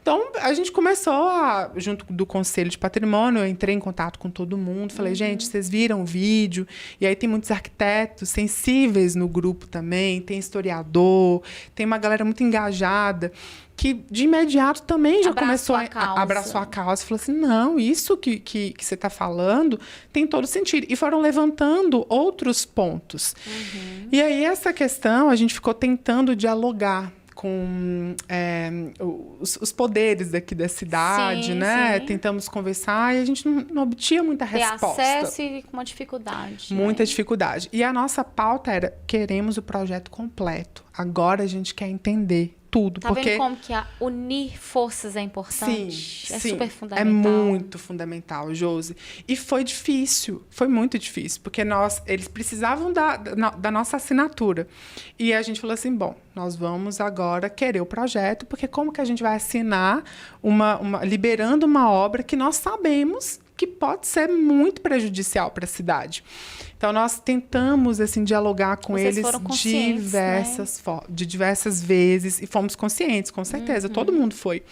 Então, a gente começou junto do Conselho de Patrimônio, eu entrei em contato com todo mundo, falei, gente, vocês viram o vídeo? E aí tem muitos arquitetos sensíveis no grupo também, tem historiador, tem uma galera muito engajada, que de imediato também já começou a abraçar a causa. Falou assim, não, isso que você está falando tem todo sentido. E foram levantando outros pontos. E aí, essa questão, a gente ficou tentando dialogar com os poderes daqui da cidade, né? Sim. Tentamos conversar e a gente não obtinha muita resposta. Acesso e com uma dificuldade. Muita dificuldade. E a nossa pauta era, queremos o projeto completo. Agora a gente quer entender tudo. Tá vendo como que unir forças é importante? Sim, super fundamental. É muito fundamental, Josi. E foi difícil, foi muito difícil, porque eles precisavam da nossa assinatura. E a gente falou assim, bom, nós vamos agora querer o projeto, porque como que a gente vai assinar liberando uma obra que nós sabemos que pode ser muito prejudicial para a cidade. Então, nós tentamos assim, dialogar com eles de diversas vezes e fomos conscientes, com certeza. Todo mundo foi.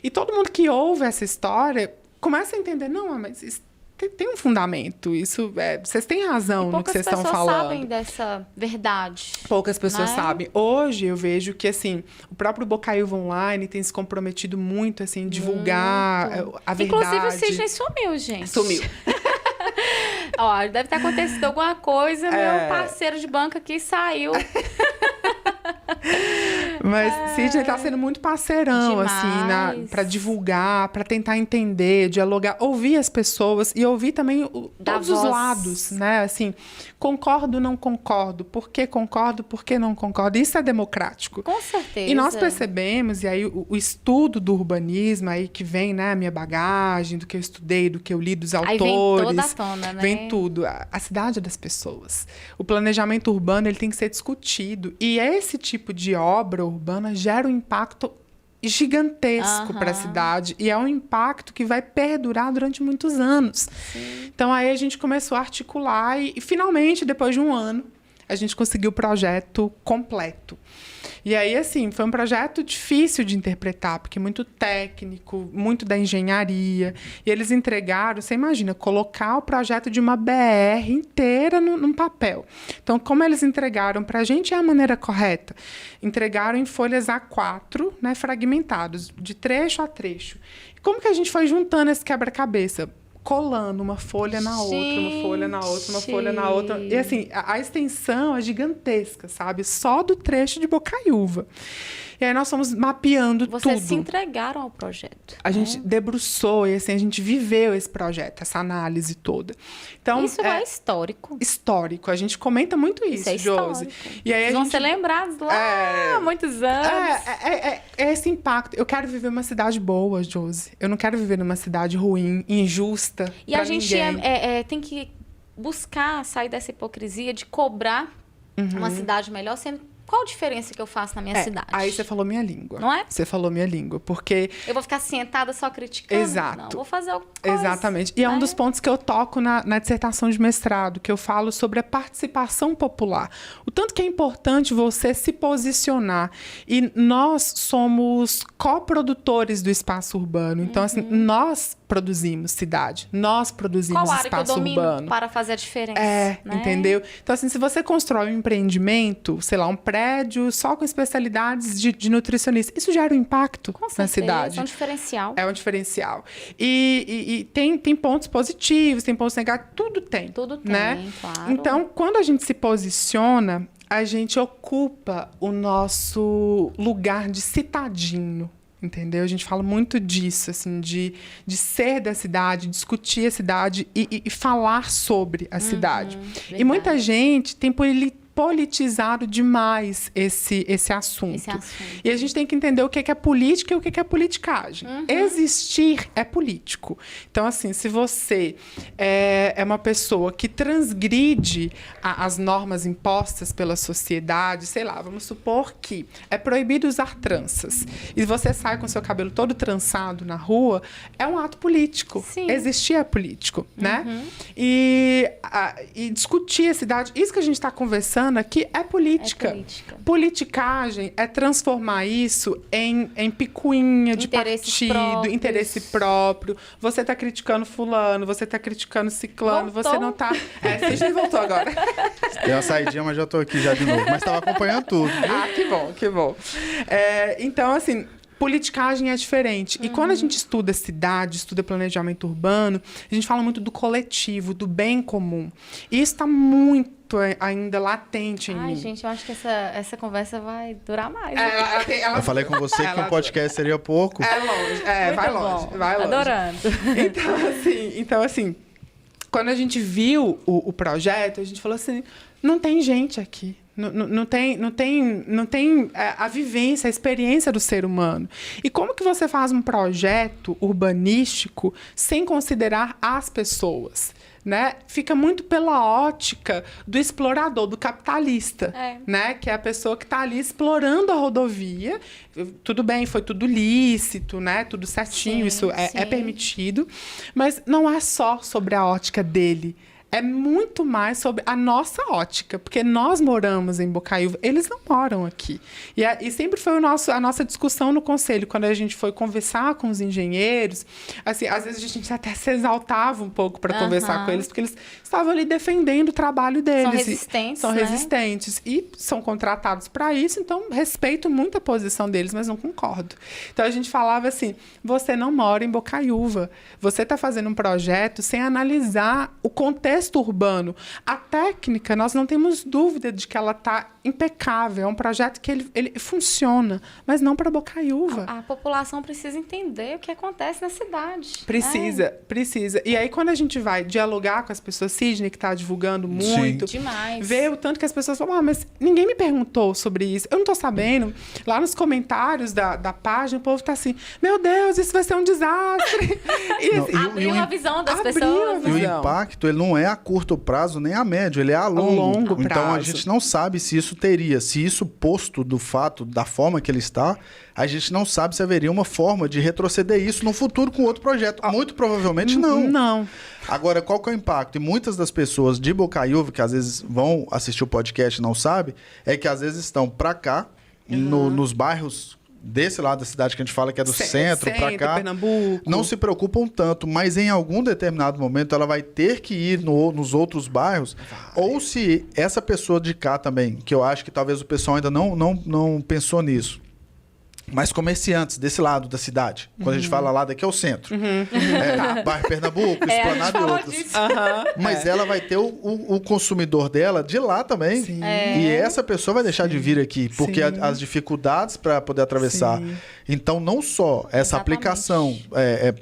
E todo mundo que ouve essa história começa a entender, não, mas isso tem um fundamento. Isso, vocês têm razão no que vocês estão falando. Poucas pessoas sabem dessa verdade. Poucas pessoas sabem. Hoje, eu vejo que assim, o próprio Bocaiúva Online tem se comprometido muito assim, em divulgar a verdade. Inclusive, o Sidney sumiu, gente. Sumiu. Ó, deve ter acontecido alguma coisa, meu parceiro de banca aqui saiu. Mas Sidney está sendo muito parceirão, assim, para divulgar, para tentar entender, dialogar, ouvir as pessoas e ouvir também todos os lados, né? Assim, concordo, não concordo, por que não concordo. Isso é democrático. Com certeza. E nós percebemos, e aí o estudo do urbanismo, aí que vem, né, a minha bagagem, do que eu estudei, do que eu li dos autores. Aí vem toda a tona, né? Vem tudo. A cidade é das pessoas. O planejamento urbano, ele tem que ser discutido. E esse tipo de obra urbana gera um impacto gigantesco para a cidade. E é um impacto que vai perdurar durante muitos anos. Sim. Então, aí a gente começou a articular e finalmente, depois de um ano, a gente conseguiu o projeto completo. E aí, assim, foi um projeto difícil de interpretar, porque muito técnico, muito da engenharia. E eles entregaram, você imagina, colocar o projeto de uma BR inteira num papel. Então, como eles entregaram para a gente é a maneira correta? Entregaram em folhas A4, né, fragmentados, de trecho a trecho. E como que a gente foi juntando esse quebra-cabeça? Colando uma folha na outra, uma folha na outra, uma folha na outra. E assim, a extensão é gigantesca, sabe? Só do trecho de Bocaiúva. E aí nós fomos mapeando tudo. Vocês se entregaram ao projeto. A gente debruçou e assim, a gente viveu esse projeto, essa análise toda. Então, isso é histórico. Histórico. A gente comenta muito isso, Josi. E aí vão ser lembrados lá há muitos anos. É esse impacto. Eu quero viver uma cidade boa, Josi. Eu não quero viver numa cidade ruim, injusta. E a gente tem que buscar sair dessa hipocrisia de cobrar uma cidade melhor, sendo qual a diferença que eu faço na minha cidade? Aí você falou minha língua. Não é? Você falou minha língua, porque... Eu vou ficar sentada só criticando? Exato. Não, vou fazer alguma coisa. Exatamente. E é um dos pontos que eu toco na dissertação de mestrado, que eu falo sobre a participação popular. O tanto que é importante você se posicionar. E nós somos coprodutores do espaço urbano. Então, assim, nós produzimos cidade. Nós produzimos espaço urbano. Qual área que eu domino para fazer a diferença? Né? Entendeu? Então, assim, se você constrói um empreendimento, sei lá, um prédio só com especialidades de nutricionista, isso gera um impacto na cidade. É um diferencial. É um diferencial. E tem pontos positivos, tem pontos negativos, tudo tem. Tudo tem, né? Claro. Então, quando a gente se posiciona, a gente ocupa o nosso lugar de citadino. Entendeu? A gente fala muito disso, assim, de ser da cidade, discutir a cidade e falar sobre a cidade. Verdade. E muita gente tem politizado demais esse assunto. E a gente tem que entender o que é política e o que é politicagem. Existir é político. Então, assim, se você é uma pessoa que transgride as normas impostas pela sociedade, sei lá, vamos supor que é proibido usar tranças, e você sai com seu cabelo todo trançado na rua, é um ato político. Sim. Existir é político, né? E discutir a cidade, isso que a gente está conversando aqui é política. Politicagem é transformar isso em picuinha de partido, interesse próprio. Você está criticando fulano, você está criticando ciclano, você não está... Sidney voltou agora. Deu uma saidinha, mas já estou aqui já de novo. Mas estava acompanhando tudo. Que bom, que bom. Então, assim... Politicagem é diferente. E quando a gente estuda cidade, estuda planejamento urbano, a gente fala muito do coletivo, do bem comum. E isso está muito ainda latente em mim. Ai, gente, eu acho que essa conversa vai durar mais. Eu falei com você que um podcast seria pouco. Longe. Vai longe. Vai longe. Adorando. Então, assim, quando a gente viu o projeto, a gente falou assim, não tem gente aqui. Não tem a vivência, a experiência do ser humano. E como que você faz um projeto urbanístico sem considerar as pessoas? Né? Fica muito pela ótica do explorador, do capitalista, né? Que é a pessoa que está ali explorando a rodovia. Tudo bem, foi tudo lícito, né? Tudo certinho, isso é permitido. Mas não é só sobre a ótica dele. É muito mais sobre a nossa ótica, porque nós moramos em Bocaiúva, eles não moram aqui. E sempre foi a nossa discussão no conselho, quando a gente foi conversar com os engenheiros, assim, às vezes a gente até se exaltava um pouco para conversar com eles, porque eles estavam ali defendendo o trabalho deles. São resistentes. E são contratados para isso, então respeito muito a posição deles, mas não concordo. Então a gente falava assim, você não mora em Bocaiúva, você está fazendo um projeto sem analisar o contexto contexto urbano. A técnica, nós não temos dúvida de que ela está impecável. É um projeto que ele funciona, mas não para Bocaiúva. A população precisa entender o que acontece na cidade. Precisa. E aí, quando a gente vai dialogar com as pessoas, Sidney, que está divulgando muito, demais, vê o tanto que as pessoas falam, mas ninguém me perguntou sobre isso. Eu não estou sabendo. Lá nos comentários da página, o povo está assim, meu Deus, isso vai ser um desastre. Abriu a visão das pessoas. E o impacto, ele não é a curto prazo nem a médio, ele é a longo prazo. Então, a gente não sabe se isso posto do fato, da forma que ele está, a gente não sabe se haveria uma forma de retroceder isso no futuro com outro projeto. Muito provavelmente não. Não. Agora, qual que é o impacto? E muitas das pessoas de Bocaiúva, que às vezes vão assistir o podcast e não sabem, é que às vezes estão para cá, nos bairros desse lado da cidade que a gente fala que é do centro para cá, Pernambuco. Não se preocupam tanto, mas em algum determinado momento ela vai ter que ir nos outros bairros, ou se essa pessoa de cá também, que eu acho que talvez o pessoal ainda não pensou nisso, mas comerciantes desse lado da cidade, quando a gente fala lá, daqui é o centro, bairro Pernambuco, Esplanada e outros. Mas ela vai ter o consumidor dela de lá também. E essa pessoa vai deixar de vir aqui, porque as dificuldades para poder atravessar. Então, não só essa aplicação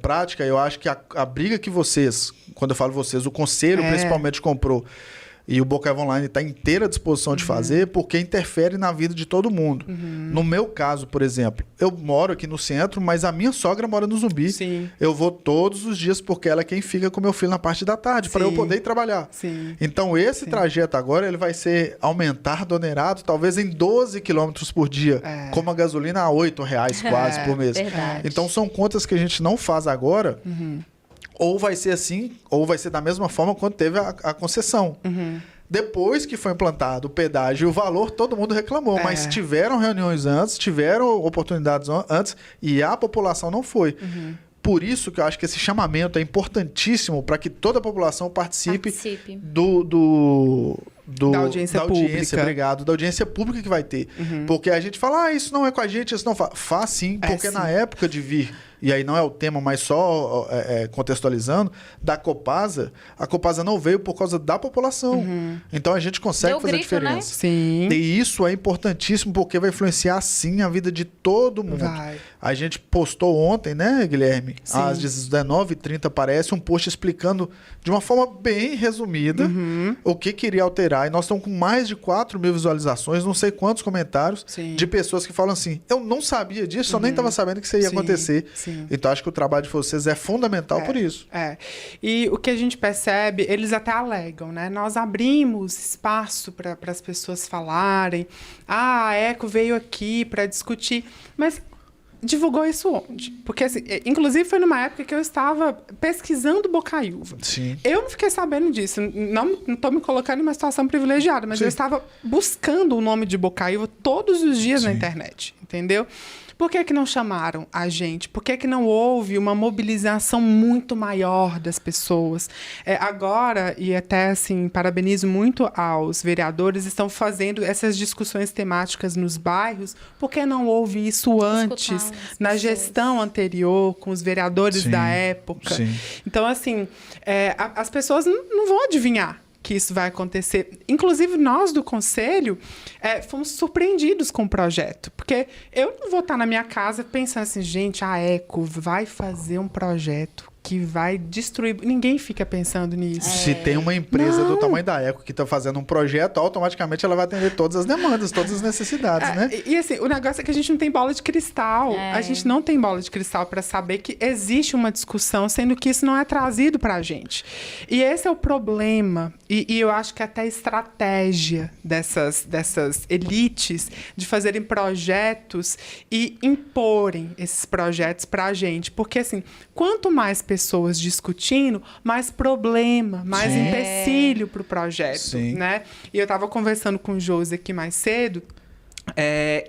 prática, eu acho que a briga que vocês, quando eu falo vocês, o conselho principalmente comprou, e o Bocaiúva Online está inteira à disposição de fazer, porque interfere na vida de todo mundo. No meu caso, por exemplo, eu moro aqui no centro, mas a minha sogra mora no Zumbi. Eu vou todos os dias, porque ela é quem fica com meu filho na parte da tarde, para eu poder ir trabalhar. Então, esse trajeto agora, ele vai ser aumentado, onerado, talvez em 12 quilômetros por dia, como a gasolina a R$8 quase por mês. Então, são contas que a gente não faz agora, ou vai ser assim, ou vai ser da mesma forma quando teve a concessão. Depois que foi implantado o pedágio e o valor, todo mundo reclamou. Mas tiveram reuniões antes, tiveram oportunidades antes, e a população não foi. Por isso que eu acho que esse chamamento é importantíssimo para que toda a população participe. Da audiência pública. Obrigado. Da audiência pública que vai ter. Porque a gente fala, isso não é com a gente, isso não faz. Faz sim, porque na época de vir, e aí não é o tema, mas só contextualizando, da Copasa, a Copasa não veio por causa da população. Então a gente consegue fazer a diferença. Né? Sim. E isso é importantíssimo, porque vai influenciar sim a vida de todo mundo. A gente postou ontem, né, Guilherme? Às 19h30 parece um post explicando de uma forma bem resumida o que queria alterar. E nós estamos com mais de 4.000 visualizações, não sei quantos comentários de pessoas que falam assim, eu não sabia disso, eu nem estava sabendo que isso ia acontecer. Então, acho que o trabalho de vocês é fundamental por isso. E o que a gente percebe, eles até alegam, né? Nós abrimos espaço para as pessoas falarem. A Eco veio aqui para discutir. Mas divulgou isso onde? Porque, assim, inclusive, foi numa época que eu estava pesquisando Bocaiúva. Eu não fiquei sabendo disso. Não estou me colocando em uma situação privilegiada, mas eu estava buscando o nome de Bocaiúva todos os dias na internet, entendeu? Por que não chamaram a gente? Por que não houve uma mobilização muito maior das pessoas? Agora, e até assim, parabenizo muito aos vereadores, estão fazendo essas discussões temáticas nos bairros. Por que não houve isso antes, na gestão anterior, com os vereadores da época? Então, assim, as pessoas não vão adivinhar que isso vai acontecer. Inclusive, nós do Conselho fomos surpreendidos com o projeto. Porque eu não vou estar na minha casa pensando assim, gente, a Eco vai fazer um projeto que vai destruir... Ninguém fica pensando nisso. Se tem uma empresa do tamanho da Eco que está fazendo um projeto, automaticamente ela vai atender todas as demandas, todas as necessidades, né? E assim, o negócio é que a gente não tem bola de cristal. A gente não tem bola de cristal para saber que existe uma discussão, sendo que isso não é trazido para a gente. E esse é o problema. E eu acho que até a estratégia dessas elites de fazerem projetos e imporem esses projetos para a gente. Porque, assim, quanto mais pessoas discutindo, mais problema, mais empecilho para o projeto, né? E eu estava conversando com o Josi aqui mais cedo.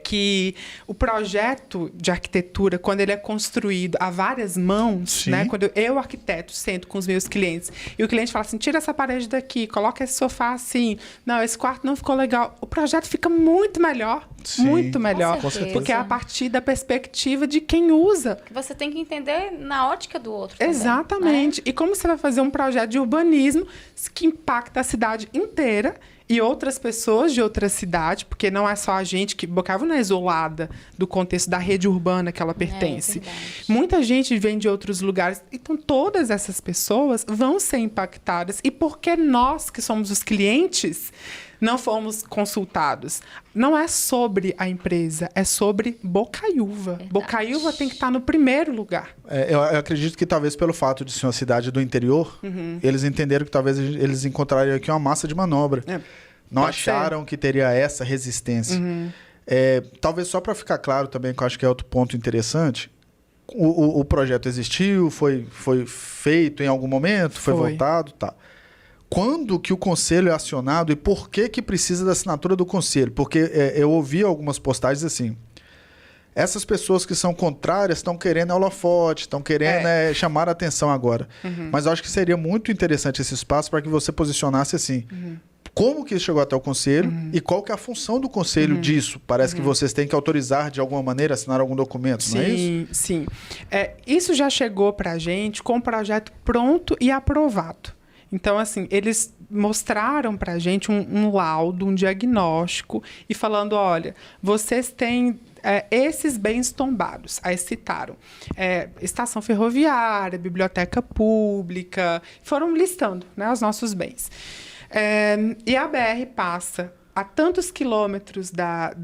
que o projeto de arquitetura, quando ele é construído a várias mãos, né? Quando eu, arquiteto, sento com os meus clientes e o cliente fala assim, tira essa parede daqui, coloca esse sofá assim, não, esse quarto não ficou legal, o projeto fica muito melhor. Sim, muito melhor. com certeza. Porque é a partir da perspectiva de quem usa. Você tem que entender na ótica do outro também, Exatamente. né? E como você vai fazer um projeto de urbanismo que impacta a cidade inteira e outras pessoas de outra cidade, porque não é só a gente, que Bocaíva não é isolada do contexto da rede urbana que ela pertence. Muita gente vem de outros lugares. Então, todas essas pessoas vão ser impactadas. E por que nós, que somos os clientes, não fomos consultados? Não é sobre a empresa, é sobre Bocaíva. Bocaíva tem que estar no primeiro lugar. Eu acredito que talvez pelo fato de ser uma cidade do interior, eles entenderam que talvez eles encontrariam aqui uma massa de manobra. Não acharam que teria essa resistência. Talvez só para ficar claro também, que eu acho que é outro ponto interessante, o projeto existiu, foi feito em algum momento, foi votado, tá. Quando que o conselho é acionado e por que precisa da assinatura do conselho? Porque eu ouvi algumas postagens assim, essas pessoas que são contrárias estão querendo holofote, estão querendo chamar a atenção agora. Mas eu acho que seria muito interessante esse espaço para que você posicionasse assim, como que isso chegou até o conselho e qual que é a função do conselho disso? Parece que vocês têm que autorizar de alguma maneira, assinar algum documento, não é isso? Sim. Isso já chegou para a gente com o projeto pronto e aprovado. Então, assim, eles mostraram para a gente um laudo, um diagnóstico, e falando, olha, vocês têm esses bens tombados. Aí citaram estação ferroviária, biblioteca pública, foram listando, né, os nossos bens. E a BR passa a tantos quilômetros da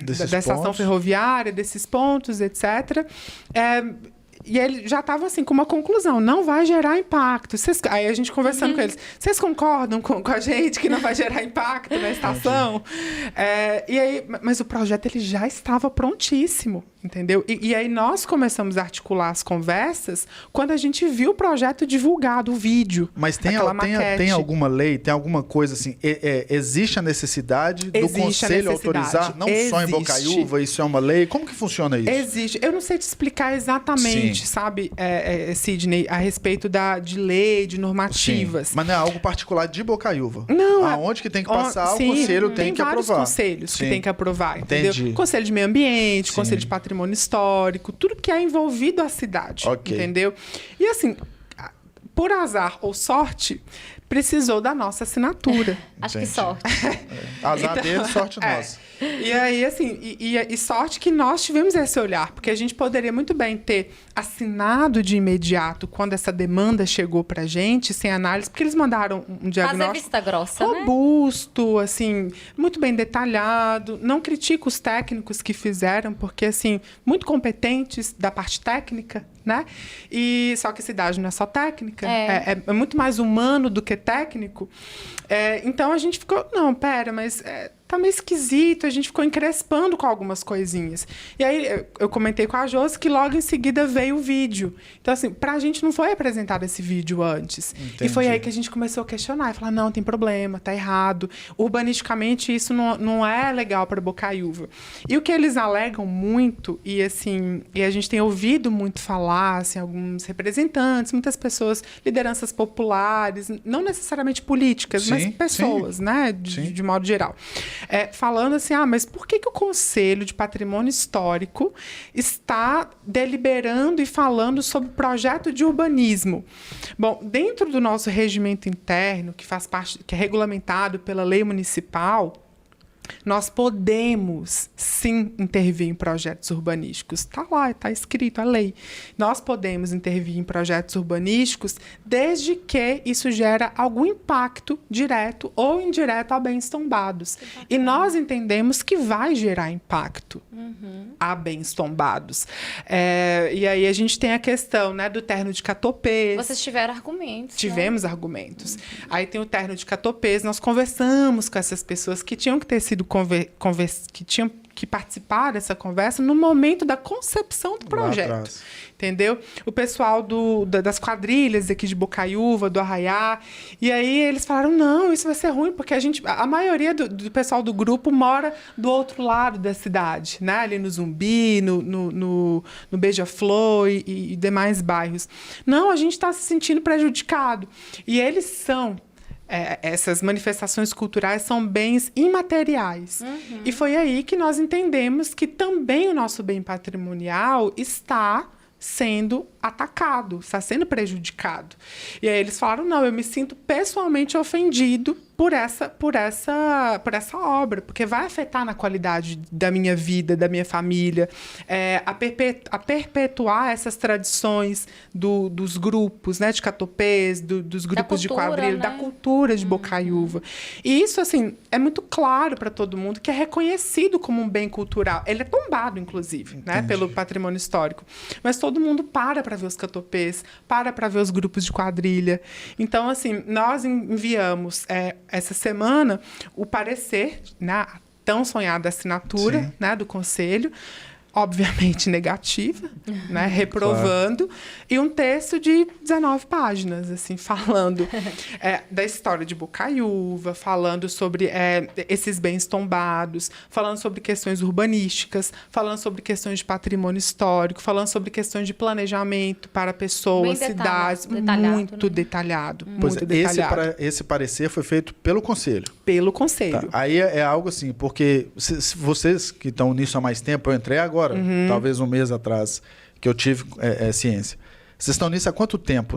estação ferroviária, desses pontos, etc., e ele já estava assim, com uma conclusão, não vai gerar impacto. Aí a gente conversando com eles, vocês concordam com a gente que não vai gerar impacto na estação? Mas o projeto ele já estava prontíssimo, entendeu? E aí nós começamos a articular as conversas quando a gente viu o projeto divulgado, o vídeo. Mas tem alguma lei, tem alguma coisa assim, existe a necessidade do conselho autorizar, não só em Bocaíva, isso é uma lei? Como que funciona isso? Existe. Eu não sei te explicar exatamente, sabe, Sidney, a respeito de lei, de normativas. Sim. Mas não é algo particular de Bocaíva? Não. Aonde que tem que passar, o conselho tem que aprovar. Tem vários conselhos que tem que aprovar, entendeu? Entendi. Conselho de Meio Ambiente, Conselho de Patrimônio Histórico, tudo que é envolvido à cidade, entendeu? E assim, por azar ou sorte, precisou da nossa assinatura. Acho que sorte. Azar dele, sorte nossa. E aí, assim, e sorte que nós tivemos esse olhar, porque a gente poderia muito bem ter assinado de imediato quando essa demanda chegou pra gente, sem análise, porque eles mandaram um diagnóstico fazer vista grossa, robusto, assim, muito bem detalhado. Não critico os técnicos que fizeram, porque, assim, muito competentes da parte técnica, né? E só que cidade não é só técnica, é muito mais humano do que técnico. Então a gente ficou, não, pera, mas tá meio esquisito, a gente ficou encrespando com algumas coisinhas. E aí eu comentei com a Josi que logo em seguida veio o vídeo. Então, assim, pra gente não foi apresentado esse vídeo antes. Entendi. E foi aí que a gente começou a questionar e falar, não, tem problema, tá errado. Urbanisticamente, isso não é legal para Bocaíva. E o que eles alegam muito, e assim, e a gente tem ouvido muito falar, assim, alguns representantes, muitas pessoas, lideranças populares, não necessariamente políticas, mas pessoas, né, de modo geral. Falando assim, mas por que o Conselho de Patrimônio Histórico está deliberando e falando sobre projeto de urbanismo? Bom, dentro do nosso regimento interno, que faz parte, que é regulamentado pela lei municipal, nós podemos, sim, intervir em projetos urbanísticos. Está lá, está escrito a lei. Nós podemos intervir em projetos urbanísticos desde que isso gera algum impacto direto ou indireto a bens tombados. E nós entendemos que vai gerar impacto a bens tombados. E aí a gente tem a questão, né, do terno de Catopês. Vocês tiveram argumentos. Tivemos argumentos. Aí tem o terno de Catopês. Nós conversamos com essas pessoas que tinham que ter sido que tinham que participar dessa conversa no momento da concepção do projeto. Entendeu? O pessoal das quadrilhas aqui de Bocaiúva, do Arraiá. E aí eles falaram, não, isso vai ser ruim, porque a maioria do pessoal do grupo mora do outro lado da cidade, né? Ali no Zumbi, no Beija-Flor e demais bairros. Não, a gente está se sentindo prejudicado. E eles são... essas manifestações culturais são bens imateriais. E foi aí que nós entendemos que também o nosso bem patrimonial está sendo atacado, está sendo prejudicado. E aí eles falaram, não, eu me sinto pessoalmente ofendido por essa obra, porque vai afetar na qualidade da minha vida, da minha família, a perpetuar essas tradições dos grupos, né, de catopês, dos grupos de quadrilha, né? Da cultura de Bocaiúva. E isso, assim, é muito claro para todo mundo que é reconhecido como um bem cultural. Ele é tombado, inclusive, né, pelo patrimônio histórico. Mas todo mundo para ver os catopês, para ver os grupos de quadrilha. Então, assim, nós enviamos essa semana o parecer, né, a tão sonhada assinatura, né, do Conselho, obviamente negativa, né, reprovando, claro. E um texto de 19 páginas, assim, falando da história de Bocaiúva, falando sobre esses bens tombados, falando sobre questões urbanísticas, falando sobre questões de patrimônio histórico, falando sobre questões de planejamento para pessoas, cidades, muito detalhado. Muito detalhado. Esse parecer foi feito pelo Conselho. Pelo Conselho. Tá. Aí é algo assim, porque se vocês que estão nisso há mais tempo, eu entrei agora, talvez um mês atrás, que eu tive ciência. Vocês estão nisso há quanto tempo,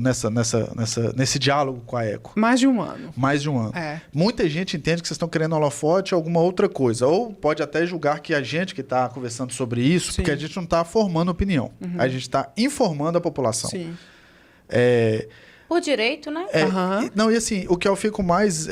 nesse diálogo com a ECO? Mais de um ano. Mais de um ano. Muita gente entende que vocês estão querendo holofote ou alguma outra coisa. Ou pode até julgar que a gente que está conversando sobre isso, sim, porque a gente não está formando opinião. A gente está informando a população. Sim. Por direito, né? Não, e assim, o que eu fico mais...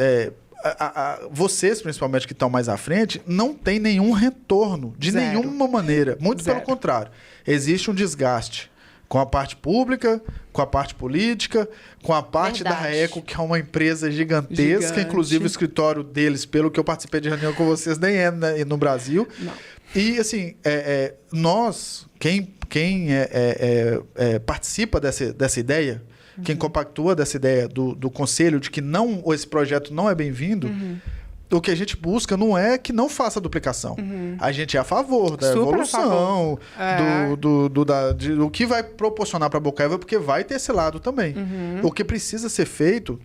vocês, principalmente, que estão mais à frente, não tem nenhum retorno, de nenhuma maneira. Muito pelo contrário. Existe um desgaste com a parte pública, com a parte política, com a parte da ECO, que é uma empresa gigantesca. Inclusive, o escritório deles, pelo que eu participei de reunião com vocês, nem é no Brasil. Não. E, assim, nós, quem participa dessa ideia, quem compactua dessa ideia do Conselho de que esse projeto não é bem-vindo, o que a gente busca não é que não faça duplicação. A gente é a favor da evolução, do que vai proporcionar para a Bocaiúva, porque vai ter esse lado também. O que precisa ser feito,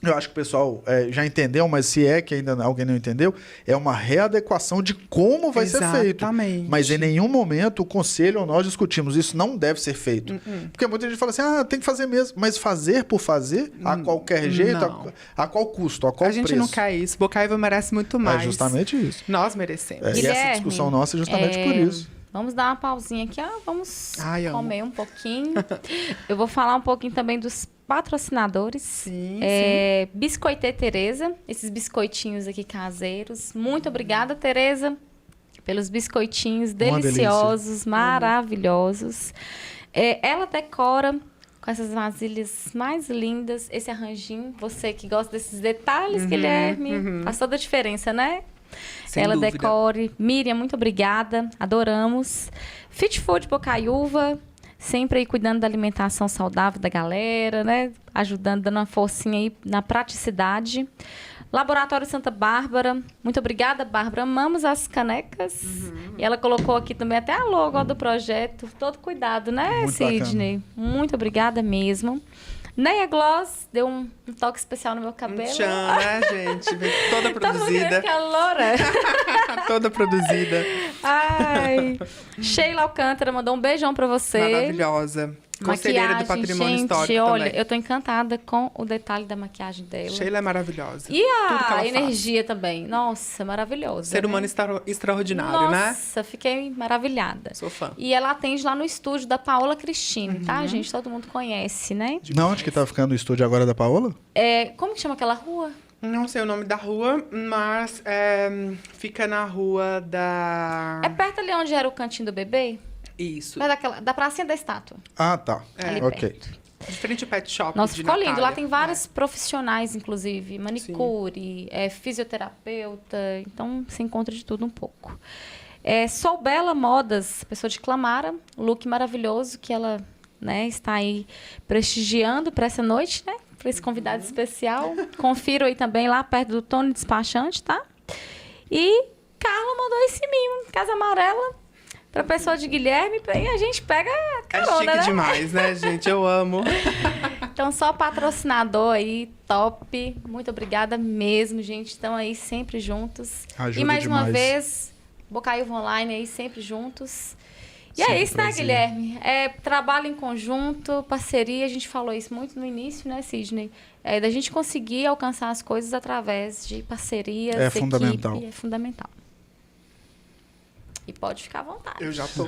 eu acho que o pessoal já entendeu, mas se é que ainda alguém não entendeu, é uma readequação de como vai ser feito. Mas em nenhum momento o Conselho ou nós discutimos isso não deve ser feito. Porque muita gente fala assim, tem que fazer mesmo. Mas fazer por fazer, a qualquer jeito, a qual custo, a qual preço. A gente não quer isso. Bocaiúva merece muito mais. É justamente isso. Nós merecemos. E essa discussão nossa é justamente por isso. Vamos dar uma pausinha aqui, vamos comer um pouquinho. Eu vou falar um pouquinho também dos patrocinadores. Sim. Biscoitê Tereza, esses biscoitinhos aqui caseiros. Muito obrigada, Tereza, pelos biscoitinhos deliciosos, maravilhosos. Ela decora com essas vasilhas mais lindas, esse arranjinho. Você que gosta desses detalhes, Guilherme, faz toda a diferença, né? Sem Ela dúvida. decore. Miriam, muito obrigada. Adoramos. Fit Food Bocaiúva, sempre aí cuidando da alimentação saudável da galera, né? Ajudando, dando uma forcinha aí na praticidade. Laboratório Santa Bárbara, muito obrigada, Bárbara. Amamos as canecas. E ela colocou aqui também até a logo do projeto. Todo cuidado, né, muito Sidney? Bacana. Muito obrigada mesmo. Neia Gloss deu um toque especial no meu cabelo. Tchan, né, gente? Vem toda produzida. Que é loura. Toda produzida. Ai. Sheila Alcântara mandou um beijão pra você. Maravilhosa. Conselheira do Patrimônio Histórico olha, também. eu tô encantada com o detalhe da maquiagem dela. Sheila é maravilhosa. E Tudo que a ela energia também. Nossa, maravilhosa. Ser humano extraordinário, né? Nossa, fiquei maravilhada. Sou fã. E ela atende lá no estúdio da Paola Cristine, tá, gente? Todo mundo conhece, né? Não, onde que tá ficando o estúdio agora da Paola? Como que chama aquela rua? Não sei o nome da rua, mas fica na rua da... É perto ali onde era o cantinho do bebê? Isso. Da pracinha da estátua. Ah, tá. Ali Ok. perto. De frente ao pet shop. Nossa, de ficou lindo. Lá Natália. tem vários profissionais, inclusive. Manicure, fisioterapeuta. Então, se encontra de tudo um pouco. Sou Bela Modas, pessoa de Clamara. Look maravilhoso que ela, né, está aí prestigiando para essa noite, né? Para esse convidado especial. Confiro aí também lá perto do Tony Despachante, tá? E Carla mandou esse mimo, Casa Amarela, para pessoa de Guilherme. E a gente pega a carona, É chique né? demais, né, gente? Eu amo. Então, só patrocinador aí, top. Muito obrigada mesmo, gente. Estão aí sempre juntos. Ajuda e mais uma demais. vez, Bocaiúva Online aí sempre juntos. E Sempre é isso, né, prazer. Guilherme? Trabalho em conjunto, parceria. A gente falou isso muito no início, né, Sidney? Da gente conseguir alcançar as coisas através de parcerias, É equipe, fundamental. é fundamental. E pode ficar à vontade. Eu já tô.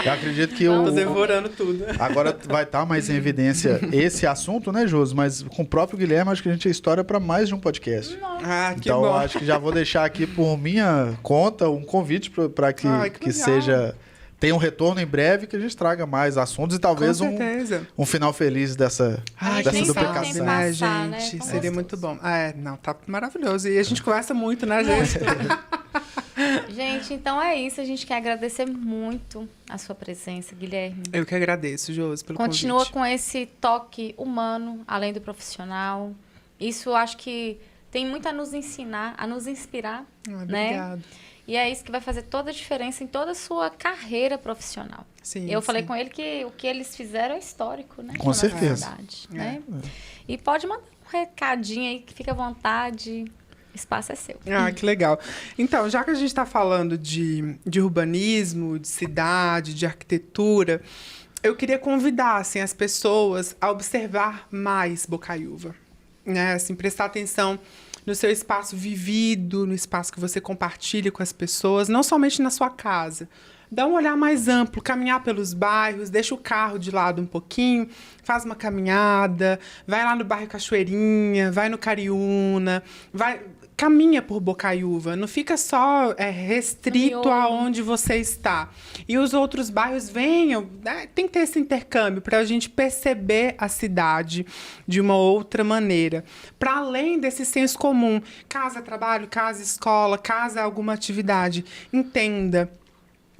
Eu acredito que Tô devorando tudo. agora vai estar mais em evidência esse assunto, né, Josi? Mas com o próprio Guilherme, acho que a gente tem história para mais de um podcast. Ah, que Então, bom. eu acho que já vou deixar aqui por minha conta um convite para que, Ai, que que legal. seja... Tenha um retorno em breve, que a gente traga mais assuntos e talvez Com certeza. um final feliz dessa Ai, gente dessa nem sabe duplicação. nem né, passar, né? gente? Tão Seria gostoso. muito bom. Não, tá maravilhoso. E a gente conversa muito, né, gente? Gente, então é isso. A gente quer agradecer muito a sua presença, Guilherme. Eu que agradeço, Josi, pelo Continua convite. com esse toque humano, além do profissional. Isso eu acho que tem muito a nos ensinar, a nos inspirar, né? Obrigada. E é isso que vai fazer toda a diferença em toda a sua carreira profissional. Sim, Eu falei sim. com ele que o que eles fizeram é histórico, né? Com na nossa certeza. cidade, né? E pode mandar um recadinho aí, que fica à vontade. O espaço é seu. Ah, que legal. Então, já que a gente está falando de urbanismo, de cidade, de arquitetura, eu queria convidar assim, as pessoas a observar mais Bocaiúva. Né? Assim, prestar atenção no seu espaço vivido, no espaço que você compartilha com as pessoas, não somente na sua casa. Dá um olhar mais amplo, caminhar pelos bairros, deixa o carro de lado um pouquinho, faz uma caminhada, vai lá no bairro Cachoeirinha, vai no Cariúna, caminha por Bocaiúva, não fica só restrito No miolo. aonde você está. E os outros bairros venham, né? Tem que ter esse intercâmbio para a gente perceber a cidade de uma outra maneira. Para além desse senso comum, casa, trabalho, casa, escola, casa, alguma atividade. Entenda.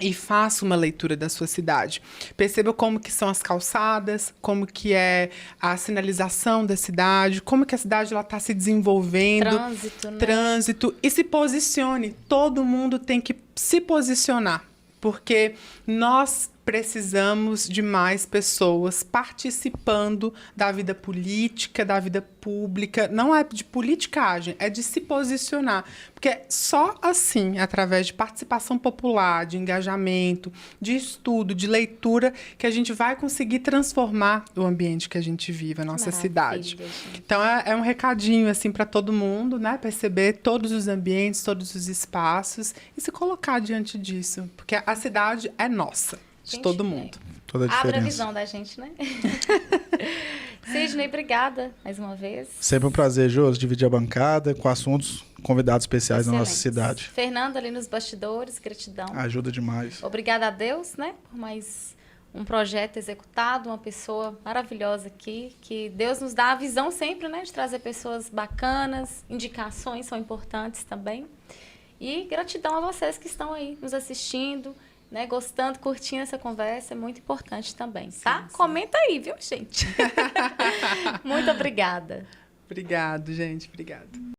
E faça uma leitura da sua cidade. Perceba como que são as calçadas, como que é a sinalização da cidade, como que a cidade está se desenvolvendo. Trânsito, né? Trânsito. E se posicione. Todo mundo tem que se posicionar. Porque nós precisamos de mais pessoas participando da vida política, da vida pública. Não é de politicagem, é de se posicionar. Porque só assim, através de participação popular, de engajamento, de estudo, de leitura, que a gente vai conseguir transformar o ambiente que a gente vive, a nossa cidade. Gente. Então, é um recadinho, assim, para todo mundo, né? Perceber todos os ambientes, todos os espaços e se colocar diante disso. Porque a cidade é nossa, de Gente, todo mundo. Toda a Abre a diferença. visão da gente, né? Sidney, obrigada mais uma vez. Sempre um prazer, Josi, dividir a bancada com assuntos, convidados especiais da nossa Excelentes. cidade. Fernanda ali nos bastidores, gratidão. Ajuda demais. Obrigada a Deus, né, por mais um projeto executado, uma pessoa maravilhosa aqui, que Deus nos dá a visão sempre, né, de trazer pessoas bacanas, indicações são importantes também. E gratidão a vocês que estão aí nos assistindo, né, gostando, curtindo essa conversa, é muito importante também, tá? sim. Comenta aí, viu, gente? Muito obrigada. Obrigado, gente. Obrigada.